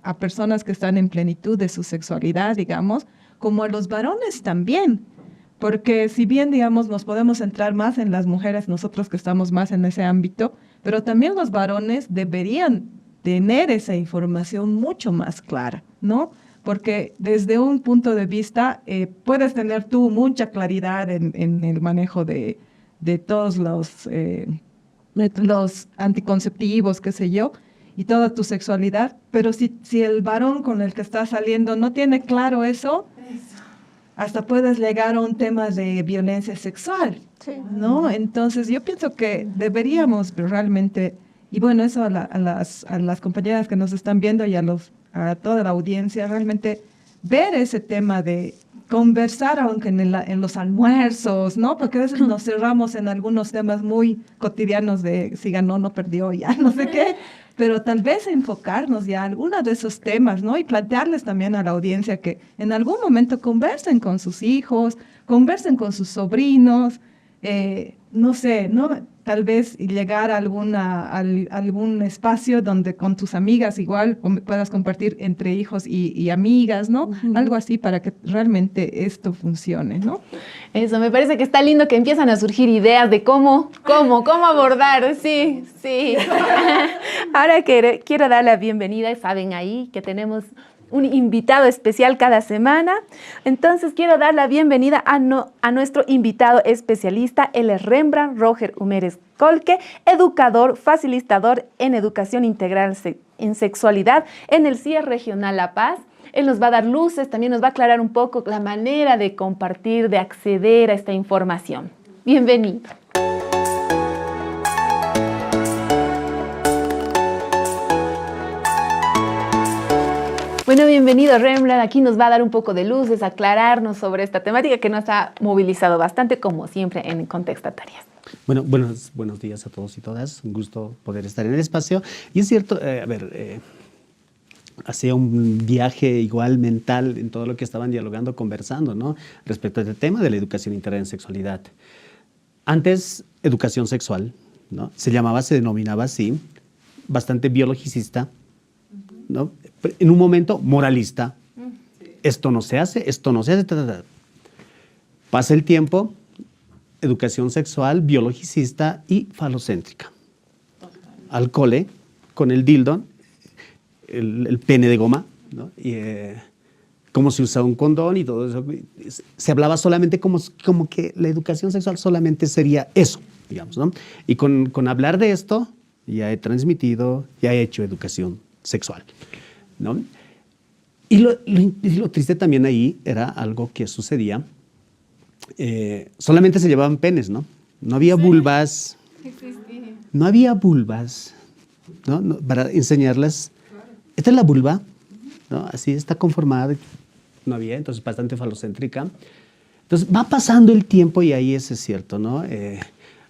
a personas que están en plenitud de su sexualidad, digamos, como a los varones también. Porque si bien, digamos, nos podemos centrar más en las mujeres, nosotros que estamos más en ese ámbito, pero también los varones deberían tener esa información mucho más clara, ¿no? Porque desde un punto de vista puedes tener tú mucha claridad en el manejo de todos los anticonceptivos, qué sé yo, y toda tu sexualidad, pero si el varón con el que estás saliendo no tiene claro eso, hasta puedes llegar a un tema de violencia sexual, ¿no? Entonces yo pienso que deberíamos realmente, y bueno, eso a las compañeras que nos están viendo y a toda la audiencia, realmente ver ese tema de conversar, aunque en los almuerzos, ¿no? Porque a veces nos cerramos en algunos temas muy cotidianos de si ganó, no perdió, ya no sé qué, pero tal vez enfocarnos ya en algunos de esos temas, ¿no? Y plantearles también a la audiencia que en algún momento conversen con sus hijos, conversen con sus sobrinos, no sé, ¿no? Tal vez llegar a algún espacio donde con tus amigas igual puedas compartir entre hijos y amigas, ¿no? Algo así para que realmente esto funcione, ¿no? Eso, me parece que está lindo que empiezan a surgir ideas de cómo abordar, sí. Ahora quiero dar la bienvenida, saben ahí que tenemos un invitado especial cada semana. Entonces quiero dar la bienvenida a nuestro invitado especialista. Él es Rembrandt Roger Humérez Colque, educador, facilitador en educación integral en sexualidad en el CIE Regional La Paz. Él nos va a dar luces, también nos va a aclarar un poco la manera de compartir, de acceder a esta información. Bienvenido. Bueno, bienvenido Rembrandt, aquí nos va a dar un poco de luces, aclararnos sobre esta temática que nos ha movilizado bastante, como siempre, en Contextatarias. Bueno, buenos días a todos y todas, un gusto poder estar en el espacio. Y es cierto, hacía un viaje igual mental en todo lo que estaban dialogando, conversando, ¿no? Respecto a este tema de la educación integral en sexualidad. Antes, educación sexual, ¿no? Se denominaba así, bastante biologicista, ¿no? En un momento moralista. Esto no se hace, Pasa el tiempo, educación sexual, biologicista y falocéntrica. Al cole, con el dildo, el pene de goma, ¿no? Y cómo se usa un condón y todo eso. Se hablaba solamente como que la educación sexual solamente sería eso, digamos, ¿no? Y con hablar de esto, ya he transmitido, ya he hecho educación sexual, ¿no? Y lo triste también ahí era algo que sucedía. Solamente se llevaban penes, ¿no? No había vulvas. No había vulvas ¿no? Para enseñarles, esta es la vulva, ¿no? Así está conformada, no había, entonces bastante falocéntrica. Entonces va pasando el tiempo y ahí eso es cierto, ¿no?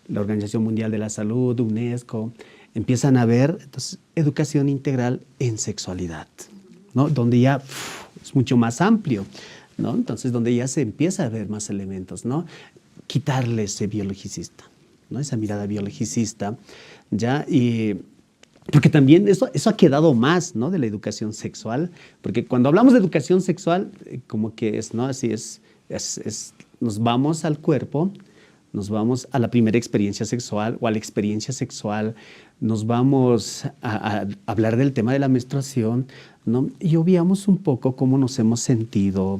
La Organización Mundial de la Salud, UNESCO, empiezan a ver entonces, educación integral en sexualidad, ¿no? Donde ya es mucho más amplio, ¿no? Entonces donde ya se empieza a ver más elementos, ¿no? Quitarle ese biologicista, ¿no? Esa mirada biologicista, ¿ya? Y porque también eso ha quedado más, ¿no? De la educación sexual, porque cuando hablamos de educación sexual, como que es, ¿no? Así es, nos vamos al cuerpo, nos vamos a la primera experiencia sexual o a la experiencia sexual, nos vamos a hablar del tema de la menstruación, ¿no? Y obviamos un poco cómo nos hemos sentido,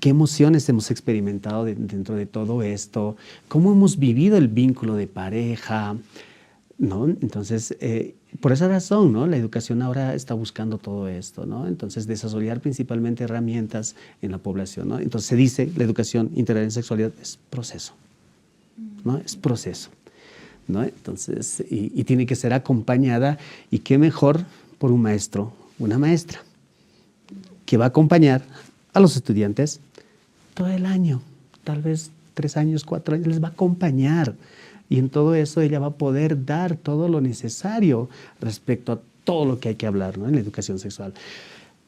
qué emociones hemos experimentado dentro de todo esto, cómo hemos vivido el vínculo de pareja, ¿no? Entonces, por esa razón, ¿no? La educación ahora está buscando todo esto, ¿no? Entonces, desarrollar principalmente herramientas en la población, ¿no? Entonces, se dice, la educación integral en sexualidad es proceso, ¿no? Es proceso, ¿no? Entonces, y tiene que ser acompañada, y qué mejor por un maestro, una maestra, que va a acompañar a los estudiantes todo el año, tal vez 3 años, 4 años, les va a acompañar. Y en todo eso ella va a poder dar todo lo necesario respecto a todo lo que hay que hablar, ¿no? En la educación sexual.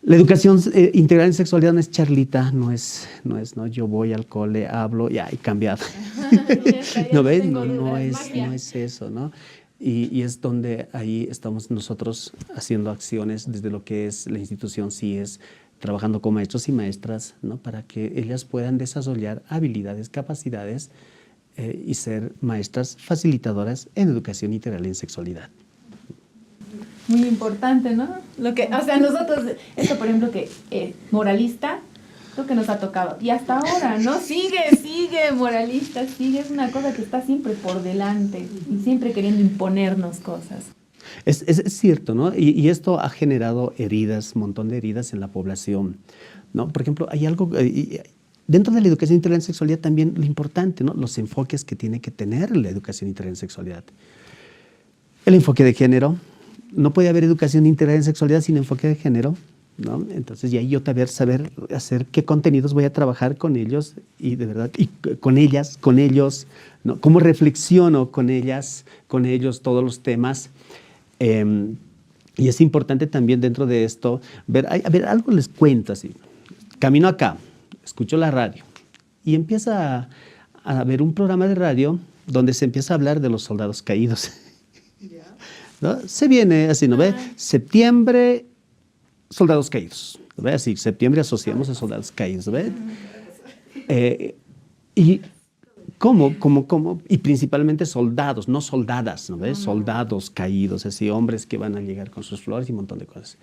La educación integral en sexualidad no es charlita, no es, ¿no? Yo voy al cole, hablo, ya he cambiado. ¿No ves? No es eso, ¿no? Y es donde ahí estamos nosotros haciendo acciones desde lo que es la institución CIES, trabajando con maestros y maestras, ¿no? Para que ellas puedan desarrollar habilidades, capacidades, y ser maestras facilitadoras en educación integral en sexualidad. Muy importante, ¿no? O sea, nosotros, esto por ejemplo que moralista, lo que nos ha tocado. Y hasta ahora, ¿no? Sigue, moralista, sigue. Es una cosa que está siempre por delante y siempre queriendo imponernos cosas. Es cierto, ¿no? Y esto ha generado heridas, un montón de heridas en la población, ¿no? Por ejemplo, hay algo... Dentro de la educación integral en sexualidad también lo importante, ¿no? Los enfoques que tiene que tener la educación integral en sexualidad. El enfoque de género. No puede haber educación integral en sexualidad sin enfoque de género, ¿no? Entonces, y ahí yo saber hacer qué contenidos voy a trabajar con ellos y de verdad, y con ellas, con ellos, ¿no? Cómo reflexiono con ellas, con ellos todos los temas. Y es importante también dentro de esto ver, algo les cuento así. Camino acá. Escucho la radio y empieza a ver un programa de radio donde se empieza a hablar de los soldados caídos. ¿No? Se viene así, ¿no ve? Septiembre, soldados caídos. ¿No ve? Así, septiembre asociamos a soldados caídos, ¿no ve? Y ¿cómo? Y principalmente soldados, no soldadas, ¿no ves? Soldados caídos, así, hombres que van a llegar con sus flores y un montón de cosas,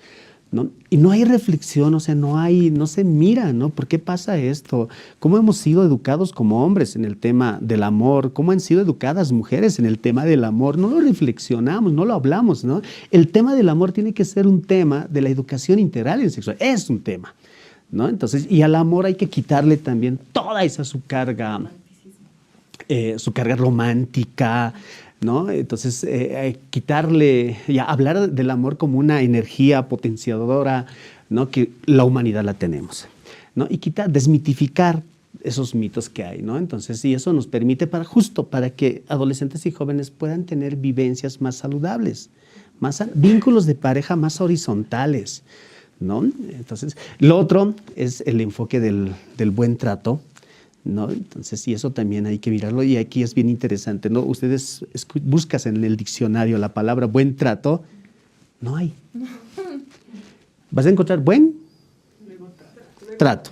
¿no? Y no hay reflexión, o sea, no se mira, ¿no? ¿Por qué pasa esto? ¿Cómo hemos sido educados como hombres en el tema del amor? ¿Cómo han sido educadas mujeres en el tema del amor? No lo reflexionamos, no lo hablamos, ¿no? El tema del amor tiene que ser un tema de la educación integral en sexualidad, es un tema, ¿no? Entonces, y al amor hay que quitarle también toda esa su carga romántica, ¿no? Entonces, quitarle, ya hablar del amor como una energía potenciadora, ¿no? Que la humanidad la tenemos, ¿no? Y desmitificar esos mitos que hay, ¿no? Entonces, y eso nos permite justo para que adolescentes y jóvenes puedan tener vivencias más saludables, vínculos de pareja más horizontales, ¿no? Entonces, lo otro es el enfoque del buen trato, ¿no? Entonces, y eso también hay que mirarlo, y aquí es bien interesante, ¿no? Ustedes buscas en el diccionario la palabra buen trato, no hay. Vas a encontrar buen trato,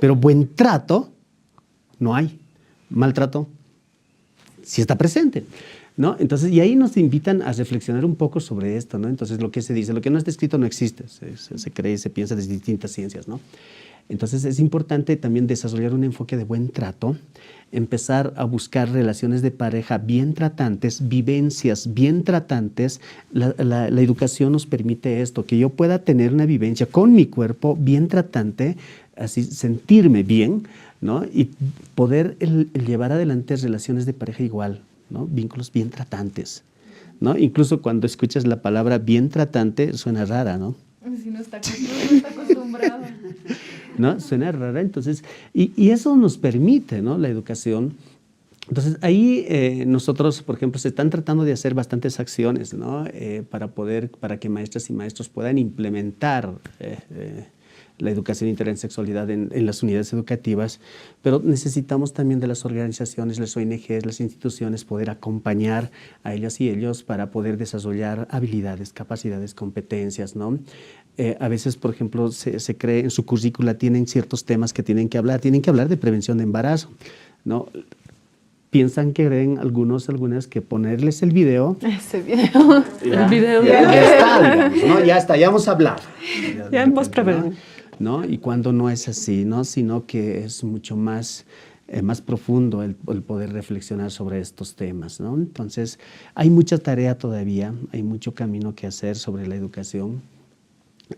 pero buen trato no hay. Maltrato sí está presente, ¿no? Entonces, y ahí nos invitan a reflexionar un poco sobre esto, ¿no? Entonces, lo que se dice, lo que no está escrito no existe, se cree, se piensa desde distintas ciencias, ¿no? Entonces es importante también desarrollar un enfoque de buen trato, empezar a buscar relaciones de pareja bien tratantes, vivencias bien tratantes. La educación nos permite esto, que yo pueda tener una vivencia con mi cuerpo bien tratante, así sentirme bien, ¿no? Y poder llevar adelante relaciones de pareja igual, ¿no? Vínculos bien tratantes, ¿no? Incluso cuando escuchas la palabra bien tratante, suena rara, ¿no? Si no está acostumbrado. ¿No? Suena rara, entonces, y eso nos permite, ¿no? La educación. Entonces, ahí nosotros, por ejemplo, se están tratando de hacer bastantes acciones, ¿no? Para que maestras y maestros puedan implementar la educación integral en sexualidad en las unidades educativas, pero necesitamos también de las organizaciones, las ONGs, las instituciones, poder acompañar a ellas y ellos para poder desarrollar habilidades, capacidades, competencias, ¿no? A veces, por ejemplo, se cree en su currícula, tienen ciertos temas que tienen que hablar de prevención de embarazo, ¿no? Piensan que creen algunas que ponerles el video. Ese video. El video. Ya está, digamos, ¿no? Ya está, ya vamos a hablar. Ya hemos prevenido. ¿No? Y cuando no es así, ¿no? Sino que es mucho más profundo el poder reflexionar sobre estos temas, ¿no? Entonces, hay mucha tarea todavía, hay mucho camino que hacer sobre la educación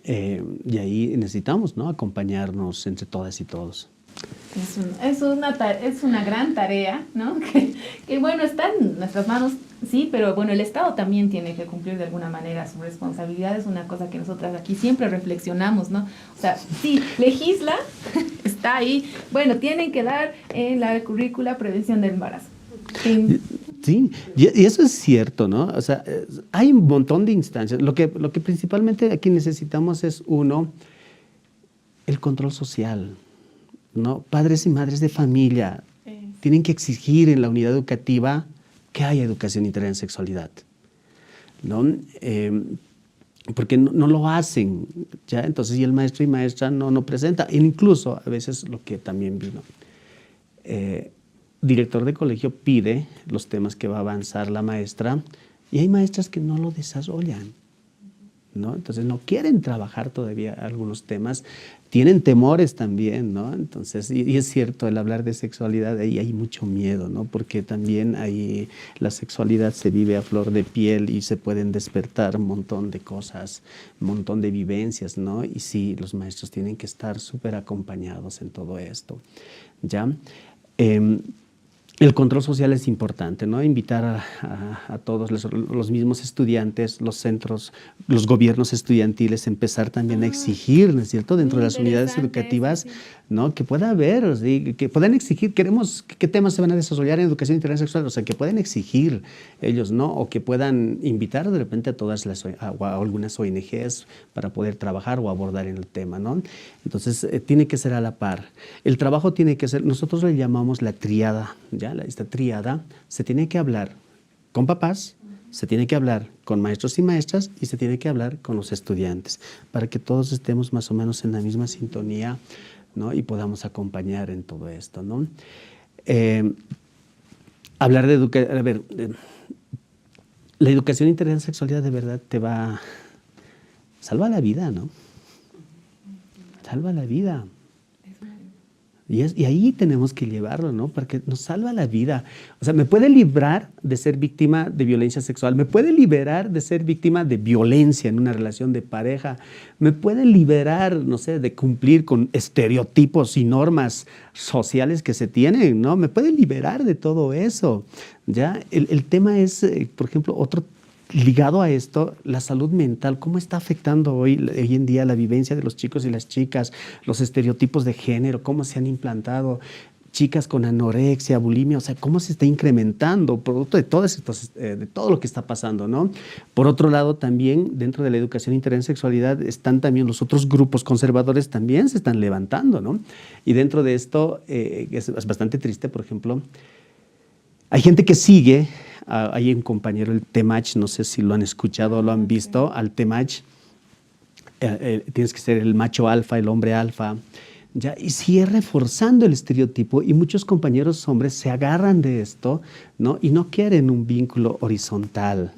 y ahí necesitamos, ¿no? Acompañarnos entre todas y todos. Es una gran tarea, ¿no? Que bueno, está en nuestras manos, sí, pero bueno, el Estado también tiene que cumplir de alguna manera su responsabilidad. Es una cosa que nosotras aquí siempre reflexionamos, ¿no? O sea, sí, legisla, está ahí. Bueno, tienen que dar en la currícula prevención del embarazo. Sí, y eso es cierto, ¿no? O sea, hay un montón de instancias. Lo que principalmente aquí necesitamos es, uno, el control social, ¿no? Padres y madres de familia tienen que exigir en la unidad educativa que haya educación integral en sexualidad, ¿no? Porque no lo hacen, ¿ya? Entonces, y el maestro y maestra no presenta. E incluso, a veces, lo que también vino, director de colegio pide los temas que va a avanzar la maestra y hay maestras que no lo desarrollan, ¿no? Entonces no quieren trabajar todavía algunos temas, tienen temores también, ¿no? Entonces, y es cierto, el hablar de sexualidad, ahí hay mucho miedo, ¿no? Porque también ahí la sexualidad se vive a flor de piel y se pueden despertar un montón de cosas, un montón de vivencias, ¿no? Y sí, los maestros tienen que estar súper acompañados en todo esto, ¿ya? El control social es importante, ¿no? Invitar a todos los mismos estudiantes, los centros, los gobiernos estudiantiles, empezar también a exigir, ¿no es cierto?, dentro de las unidades educativas, ¿no? Que pueda haber, ¿sí? Que puedan exigir, queremos, ¿qué temas se van a desarrollar en educación integral sexual? O sea, que puedan exigir ellos, ¿no? O que puedan invitar de repente a todas a algunas ONGs para poder trabajar o abordar en el tema, ¿no? Entonces, tiene que ser a la par. El trabajo tiene que ser, nosotros le llamamos la triada, ¿ya? Esta triada, se tiene que hablar con papás, se tiene que hablar con maestros y maestras y se tiene que hablar con los estudiantes para que todos estemos más o menos en la misma sintonía, ¿no? Y podamos acompañar en todo esto, ¿no? Hablar de educación, a ver, la educación integral en sexualidad de verdad salva la vida, ¿no? Salva la vida. Y ahí tenemos que llevarlo, ¿no? Porque nos salva la vida. O sea, me puede librar de ser víctima de violencia sexual, me puede liberar de ser víctima de violencia en una relación de pareja, me puede liberar, no sé, de cumplir con estereotipos y normas sociales que se tienen, ¿no? Me puede liberar de todo eso, ¿ya? El tema es, por ejemplo, otro ligado a esto, la salud mental, cómo está afectando hoy en día la vivencia de los chicos y las chicas, los estereotipos de género, cómo se han implantado, chicas con anorexia, bulimia, o sea, cómo se está incrementando producto de de todo lo que está pasando, ¿no? Por otro lado, también dentro de la educación integral en sexualidad están también los otros grupos conservadores también se están levantando, ¿no? Y dentro de esto es bastante triste, por ejemplo, hay gente que sigue. Hay un compañero, el Temach, no sé si lo han escuchado o lo han visto, al Temach, tienes que ser el macho alfa, el hombre alfa, ¿ya? Y sigue reforzando el estereotipo y muchos compañeros hombres se agarran de esto, ¿no? Y no quieren un vínculo horizontal,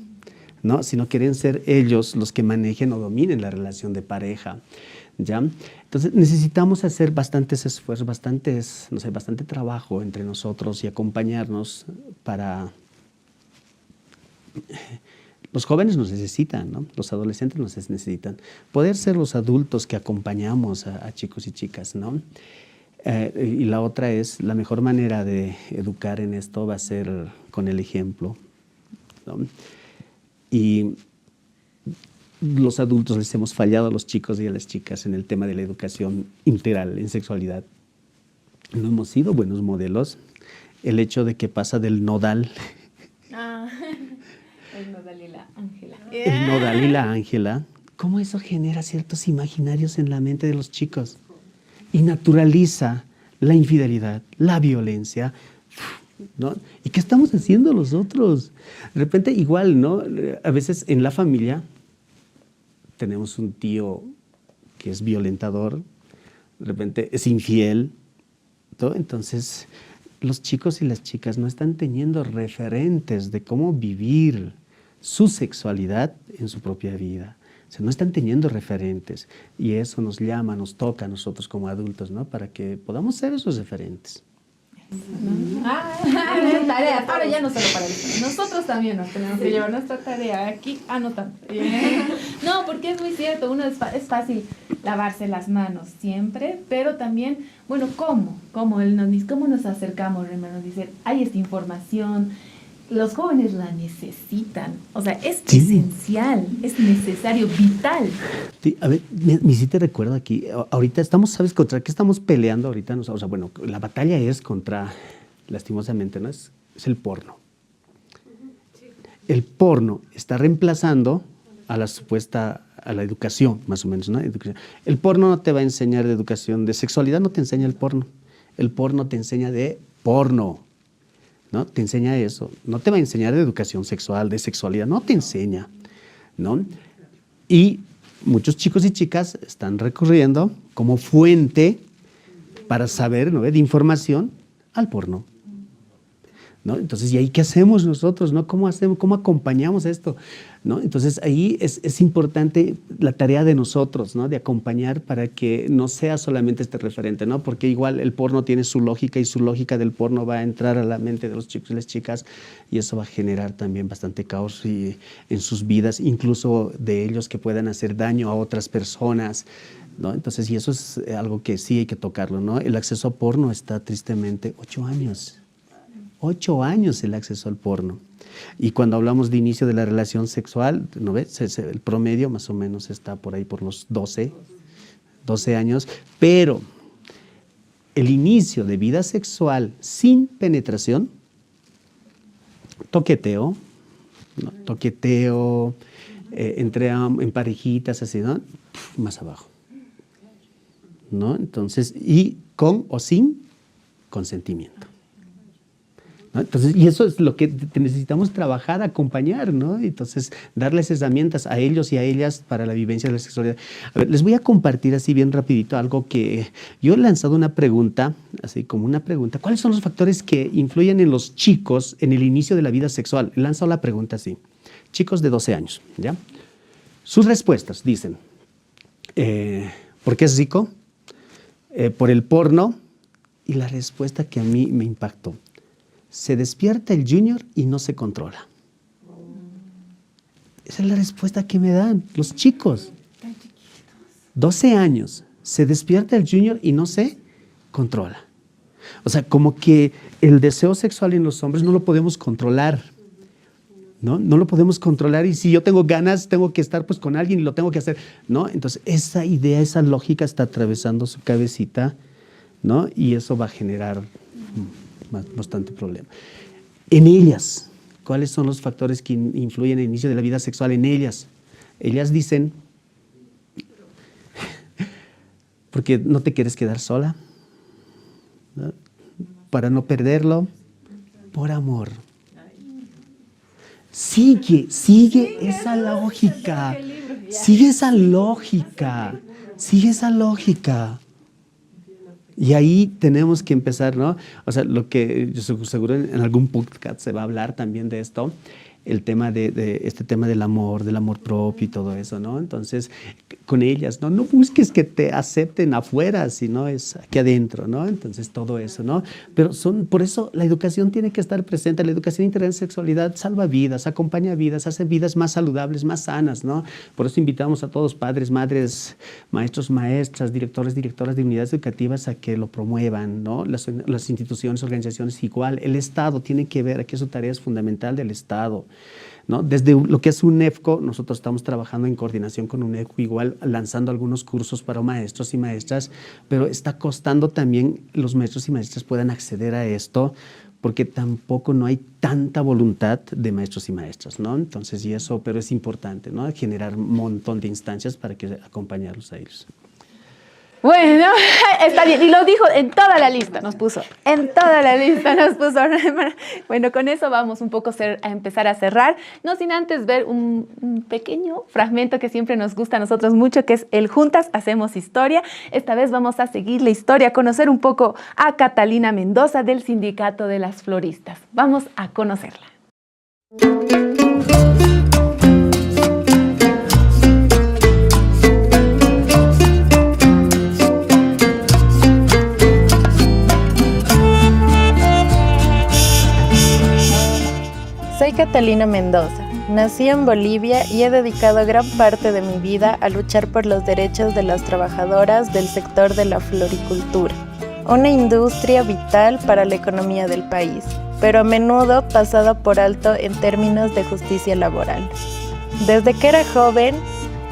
¿no? Sino quieren ser ellos los que manejen o dominen la relación de pareja, ¿ya? Entonces necesitamos hacer bastantes esfuerzos, bastante trabajo entre nosotros y acompañarnos para... Los jóvenes nos necesitan, ¿no? Los adolescentes nos necesitan. Poder ser los adultos que acompañamos a chicos y chicas, ¿no? Y la otra es, la mejor manera de educar en esto va a ser con el ejemplo, ¿no? Y los adultos les hemos fallado a los chicos y a las chicas en el tema de la educación integral en sexualidad. No hemos sido buenos modelos. El hecho de que pasa del nodal. El nodal y la ángela. El nodal y la ángela. ¿Cómo eso genera ciertos imaginarios en la mente de los chicos? Y naturaliza la infidelidad, la violencia, ¿no? ¿Y qué estamos haciendo nosotros? De repente igual, ¿no? A veces en la familia tenemos un tío que es violentador, de repente es infiel, ¿no? Entonces los chicos y las chicas no están teniendo referentes de cómo vivir su sexualidad en su propia vida. O sea, no están teniendo referentes y eso nos llama, nos toca a nosotros como adultos, ¿no? Para que podamos ser esos referentes. Tarea, ahora ya no solo para eso. Nosotros también nos tenemos que llevar nuestra tarea aquí anotando. No, porque es muy cierto, es fácil lavarse las manos siempre, pero también, bueno, ¿cómo? Él nos dice, ¿cómo nos acercamos? Nos dice, hay esta información, los jóvenes la necesitan, o sea, es esencial, es necesario, vital. Sí, a ver, me hiciste recuerdo aquí, ahorita estamos, ¿sabes contra qué estamos peleando ahorita? O sea, bueno, la batalla es contra, lastimosamente, ¿no? Es el porno. El porno está reemplazando a la educación, más o menos, ¿no? El porno no te va a enseñar de educación, de sexualidad no te enseña el porno te enseña de porno. ¿No? Te enseña eso, no te va a enseñar de educación sexual, de sexualidad, no te enseña, ¿no? Y muchos chicos y chicas están recurriendo como fuente para saber, ¿no? De información al porno, ¿no? Entonces, ¿y ahí qué hacemos nosotros, no? ¿Cómo acompañamos esto, no? Entonces, ahí es importante la tarea de nosotros, ¿no? De acompañar para que no sea solamente este referente, ¿no? Porque igual el porno tiene su lógica y su lógica del porno va a entrar a la mente de los chicos y las chicas y eso va a generar también bastante caos en sus vidas, incluso de ellos que puedan hacer daño a otras personas, ¿no? Entonces, y eso es algo que sí hay que tocarlo, ¿no? El acceso a porno está tristemente 8 años. 8 años el acceso al porno. Y cuando hablamos de inicio de la relación sexual, ¿no ves? El promedio más o menos está por ahí por los 12 años, pero el inicio de vida sexual sin penetración, toqueteo, ¿no? En parejitas, así, ¿no? Más abajo, ¿no? Entonces, y con o sin consentimiento, ¿no? Entonces, y eso es lo que necesitamos trabajar, acompañar, ¿no? Entonces, darles herramientas a ellos y a ellas para la vivencia de la sexualidad. A ver, les voy a compartir así bien rapidito algo que yo he lanzado una pregunta, así como una pregunta. ¿Cuáles son los factores que influyen en los chicos en el inicio de la vida sexual? He lanzado la pregunta así. Chicos de 12 años, ¿ya? Sus respuestas dicen, ¿por qué es rico? Por el porno. Y la respuesta que a mí me impactó. Se despierta el junior y no se controla. Esa es la respuesta que me dan los chicos. 12 años, se despierta el junior y no se controla. O sea, como que el deseo sexual en los hombres no lo podemos controlar, ¿no? No lo podemos controlar y si yo tengo ganas, tengo que estar pues con alguien y lo tengo que hacer, ¿no? Entonces, esa idea, esa lógica está atravesando su cabecita, ¿no? Y eso va a generar bastante problema. En ellas, ¿cuáles son los factores que influyen en el inicio de la vida sexual en ellas? Ellas dicen, porque no te quieres quedar sola, ¿no? Para no perderlo, por amor. Sigue esa lógica, sigue esa lógica. Y ahí tenemos que empezar, ¿no? O sea, lo que yo seguro en algún podcast se va a hablar también de esto, el tema de este tema del amor propio y todo eso, ¿no? Entonces, con ellas, no busques que te acepten afuera, sino es aquí adentro, ¿no? Entonces, todo eso, ¿no? Pero por eso la educación tiene que estar presente, la educación integral en sexualidad salva vidas, acompaña vidas, hace vidas más saludables, más sanas, ¿no? Por eso invitamos a todos, padres, madres, maestros, maestras, directores, directoras de unidades educativas a que lo promuevan, ¿no? Las instituciones, organizaciones igual, el Estado tiene que ver, aquí su tarea es fundamental del Estado, ¿no? Desde lo que es UNEFCO, nosotros estamos trabajando en coordinación con UNEFCO, igual lanzando algunos cursos para maestros y maestras, pero está costando también los maestros y maestras puedan acceder a esto, porque tampoco no hay tanta voluntad de maestros y maestras, ¿no? Entonces, y eso, pero es importante, ¿no? Generar un montón de instancias para que acompañarlos a ellos. Bueno, está bien. Y lo dijo en toda la lista, nos puso. En toda la lista nos puso. Bueno, con eso vamos un poco a empezar a cerrar. No sin antes ver un pequeño fragmento que siempre nos gusta a nosotros mucho, que es el Juntas Hacemos Historia. Esta vez vamos a seguir la historia, conocer un poco a Catalina Mendoza del Sindicato de las Floristas. Vamos a conocerla. Soy Catalina Mendoza. Nací en Bolivia y he dedicado gran parte de mi vida a luchar por los derechos de las trabajadoras del sector de la floricultura, una industria vital para la economía del país, pero a menudo pasada por alto en términos de justicia laboral. Desde que era joven,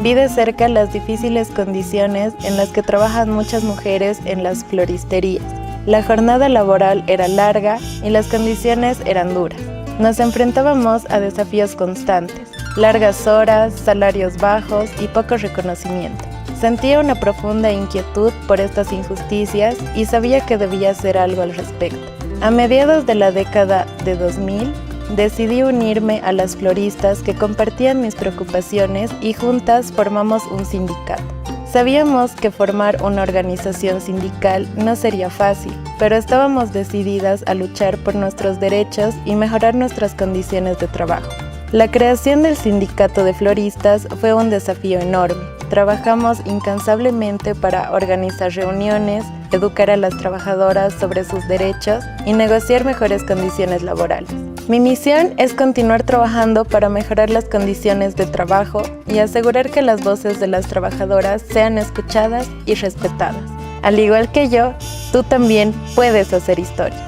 vi de cerca las difíciles condiciones en las que trabajan muchas mujeres en las floristerías. La jornada laboral era larga y las condiciones eran duras. Nos enfrentábamos a desafíos constantes, largas horas, salarios bajos y poco reconocimiento. Sentía una profunda inquietud por estas injusticias y sabía que debía hacer algo al respecto. A mediados de la década de 2000, decidí unirme a las floristas que compartían mis preocupaciones y juntas formamos un sindicato. Sabíamos que formar una organización sindical no sería fácil, pero estábamos decididas a luchar por nuestros derechos y mejorar nuestras condiciones de trabajo. La creación del Sindicato de Floristas fue un desafío enorme. Trabajamos incansablemente para organizar reuniones, educar a las trabajadoras sobre sus derechos y negociar mejores condiciones laborales. Mi misión es continuar trabajando para mejorar las condiciones de trabajo y asegurar que las voces de las trabajadoras sean escuchadas y respetadas. Al igual que yo, tú también puedes hacer historia.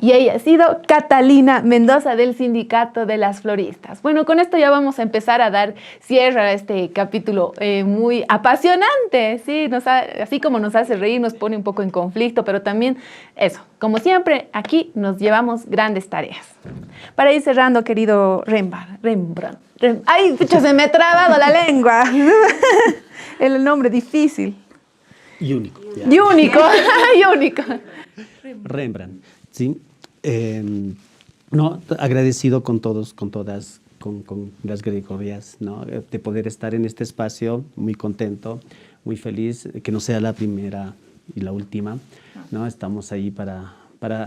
Y ella ha sido Catalina Mendoza del Sindicato de las Floristas. Bueno, con esto ya vamos a empezar a dar cierre a este capítulo muy apasionante, ¿sí? Así como nos hace reír, nos pone un poco en conflicto, pero también eso, como siempre, aquí nos llevamos grandes tareas. Para ir cerrando, querido Rembrandt. ¡Ay, pucha, se me ha trabado la lengua! El nombre difícil. Y único. Y único. Y único. Rembrandt, ¿sí? No, agradecido con todos, con todas, con las Gregorias, ¿no? De poder estar en este espacio, muy contento, muy feliz, que no sea la primera y la última, ¿no? Estamos ahí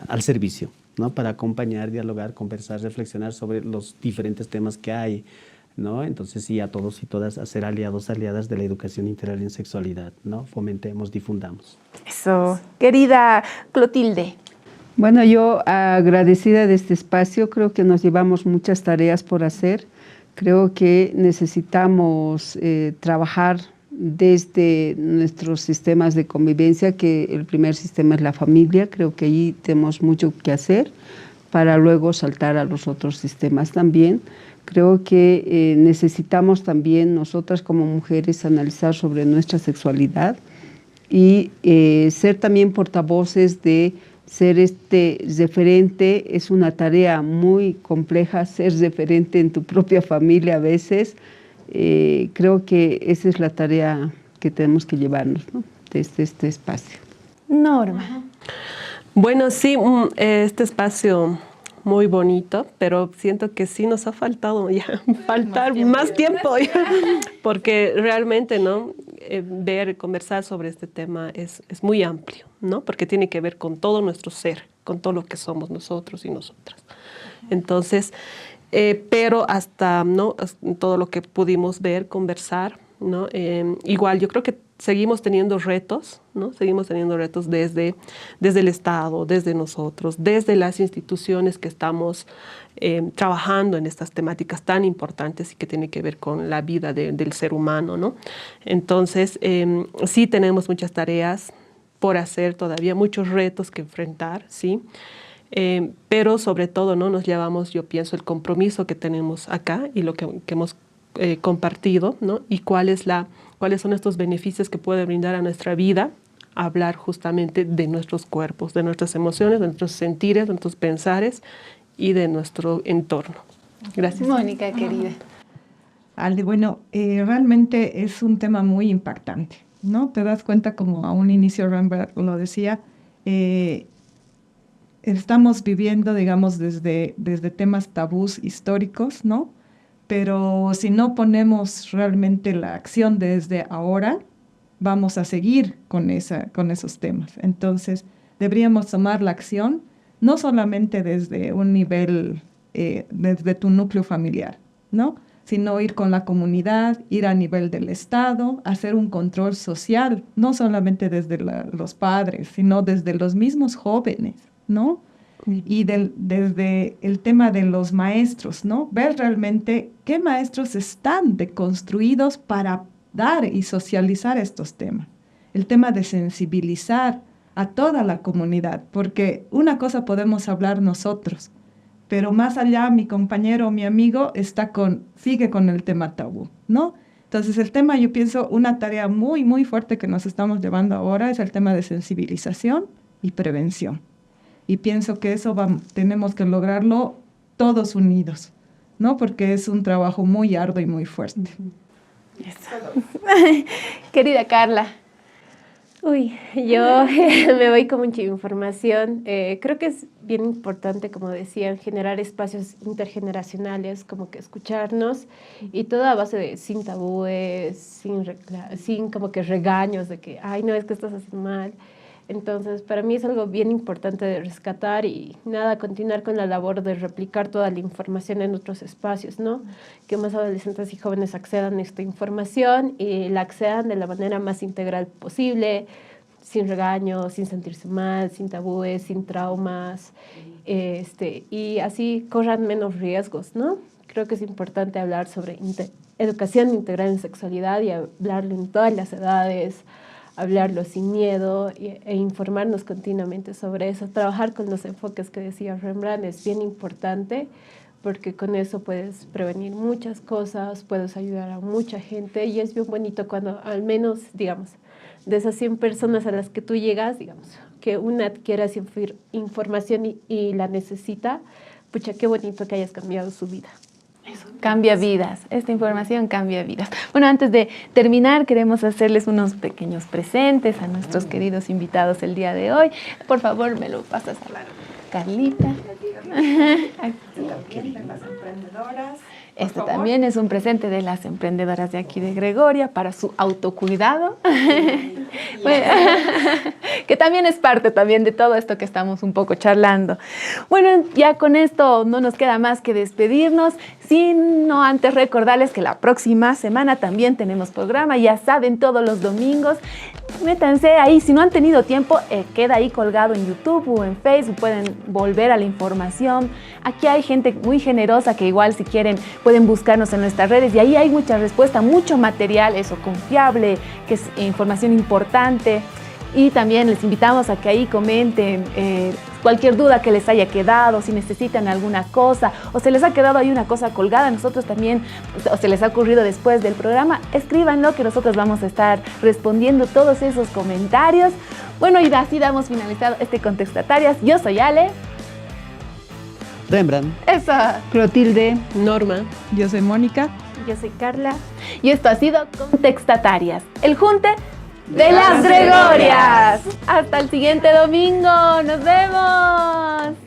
al servicio, ¿no? Para acompañar, dialogar, conversar, reflexionar sobre los diferentes temas que hay, ¿no? Entonces, sí, a todos y todas a ser aliados, aliadas de la educación integral en sexualidad, ¿no? Fomentemos, difundamos. Eso. Querida Clotilde. Bueno, yo agradecida de este espacio, creo que nos llevamos muchas tareas por hacer. Creo que necesitamos trabajar desde nuestros sistemas de convivencia, que el primer sistema es la familia. Creo que ahí tenemos mucho que hacer para luego saltar a los otros sistemas también. Creo que necesitamos también nosotras como mujeres analizar sobre nuestra sexualidad y ser también portavoces de ser referente. Es una tarea muy compleja, ser referente en tu propia familia a veces. Creo que esa es la tarea que tenemos que llevarnos, ¿no? Desde este espacio. Norma. Bueno, sí, este espacio muy bonito, pero siento que sí nos ha faltado ya, más tiempo ya, porque realmente, ¿no? Conversar sobre este tema es muy amplio, ¿no? Porque tiene que ver con todo nuestro ser, con todo lo que somos nosotros y nosotras. Entonces, pero hasta, ¿no? Todo lo que pudimos ver, conversar, ¿no? Igual yo creo que seguimos teniendo retos, ¿no? Seguimos teniendo retos desde el Estado, desde nosotros, desde las instituciones que estamos trabajando en estas temáticas tan importantes y que tienen que ver con la vida del ser humano, ¿no? Entonces, sí tenemos muchas tareas por hacer todavía, muchos retos que enfrentar, ¿sí? pero sobre todo, ¿no? Nos llevamos, yo pienso, el compromiso que tenemos acá y lo que hemos compartido, ¿no? Y cuáles son estos beneficios que puede brindar a nuestra vida hablar justamente de nuestros cuerpos, de nuestras emociones, de nuestros sentires, de nuestros pensares y de nuestro entorno. Gracias. Mónica, querida. Alde, bueno, realmente es un tema muy impactante, ¿no? Te das cuenta, como a un inicio Rembrandt lo decía, estamos viviendo, digamos, desde temas tabús históricos, ¿no? Pero si no ponemos realmente la acción desde ahora, vamos a seguir con esos temas. Entonces, deberíamos tomar la acción no solamente desde un nivel, desde tu núcleo familiar, ¿no? Sino ir con la comunidad, ir a nivel del Estado, hacer un control social, no solamente desde los padres, sino desde los mismos jóvenes, ¿no? Y desde el tema de los maestros, ¿no? Ver realmente qué maestros están deconstruidos para dar y socializar estos temas. El tema de sensibilizar a toda la comunidad, porque una cosa podemos hablar nosotros, pero más allá mi compañero o mi amigo sigue con el tema tabú, ¿no? Entonces el tema, yo pienso, una tarea muy, muy fuerte que nos estamos llevando ahora es el tema de sensibilización y prevención. Y pienso que eso tenemos que lograrlo todos unidos, ¿no? Porque es un trabajo muy arduo y muy fuerte. Querida Carla. Uy, yo me voy con mucha información. Creo que es bien importante, como decían, generar espacios intergeneracionales, como que escucharnos, y todo a base de sin tabúes, sin como que regaños de que, ay, no, es que estás haciendo mal. Entonces, para mí es algo bien importante de rescatar y nada, continuar con la labor de replicar toda la información en otros espacios, ¿no? Que más adolescentes y jóvenes accedan a esta información y la accedan de la manera más integral posible, sin regaños, sin sentirse mal, sin tabúes, sin traumas, y así corran menos riesgos, ¿no? Creo que es importante hablar sobre educación integral en sexualidad y hablarlo en todas las edades, hablarlo sin miedo e informarnos continuamente sobre eso. Trabajar con los enfoques que decía Rembrandt es bien importante porque con eso puedes prevenir muchas cosas, puedes ayudar a mucha gente y es bien bonito cuando al menos, digamos, de esas 100 personas a las que tú llegas, digamos, que una adquiera esa información y la necesita, pucha, qué bonito que hayas cambiado su vida. Eso, cambia vidas. Esta información cambia vidas. Bueno, antes de terminar, queremos hacerles unos pequeños presentes a nuestros queridos invitados el día de hoy. Por favor, me lo pasas a la Carlita. Aquí están las emprendedoras. Este también es un presente de las emprendedoras de aquí de Gregoria para su autocuidado, bueno, que también es parte también de todo esto que estamos un poco charlando. Bueno, ya con esto no nos queda más que despedirnos, sino antes recordarles que la próxima semana también tenemos programa, ya saben, todos los domingos. Métanse ahí, si no han tenido tiempo, queda ahí colgado en YouTube o en Facebook, pueden volver a la información. Aquí hay gente muy generosa que igual si quieren pueden buscarnos en nuestras redes y ahí hay mucha respuesta, mucho material, eso confiable, que es información importante. Y también les invitamos a que ahí comenten cualquier duda que les haya quedado, si necesitan alguna cosa o se les ha quedado ahí una cosa colgada, nosotros también, o se les ha ocurrido después del programa, escríbanlo que nosotros vamos a estar respondiendo todos esos comentarios. Bueno, y así damos finalizado este Contextatarias. Yo soy Ale. Rembrandt. Esa. Clotilde. Norma. Yo soy Mónica. Yo soy Carla. Y esto ha sido Contextatarias, el junte de las Gregorias. Hasta el siguiente domingo. Nos vemos.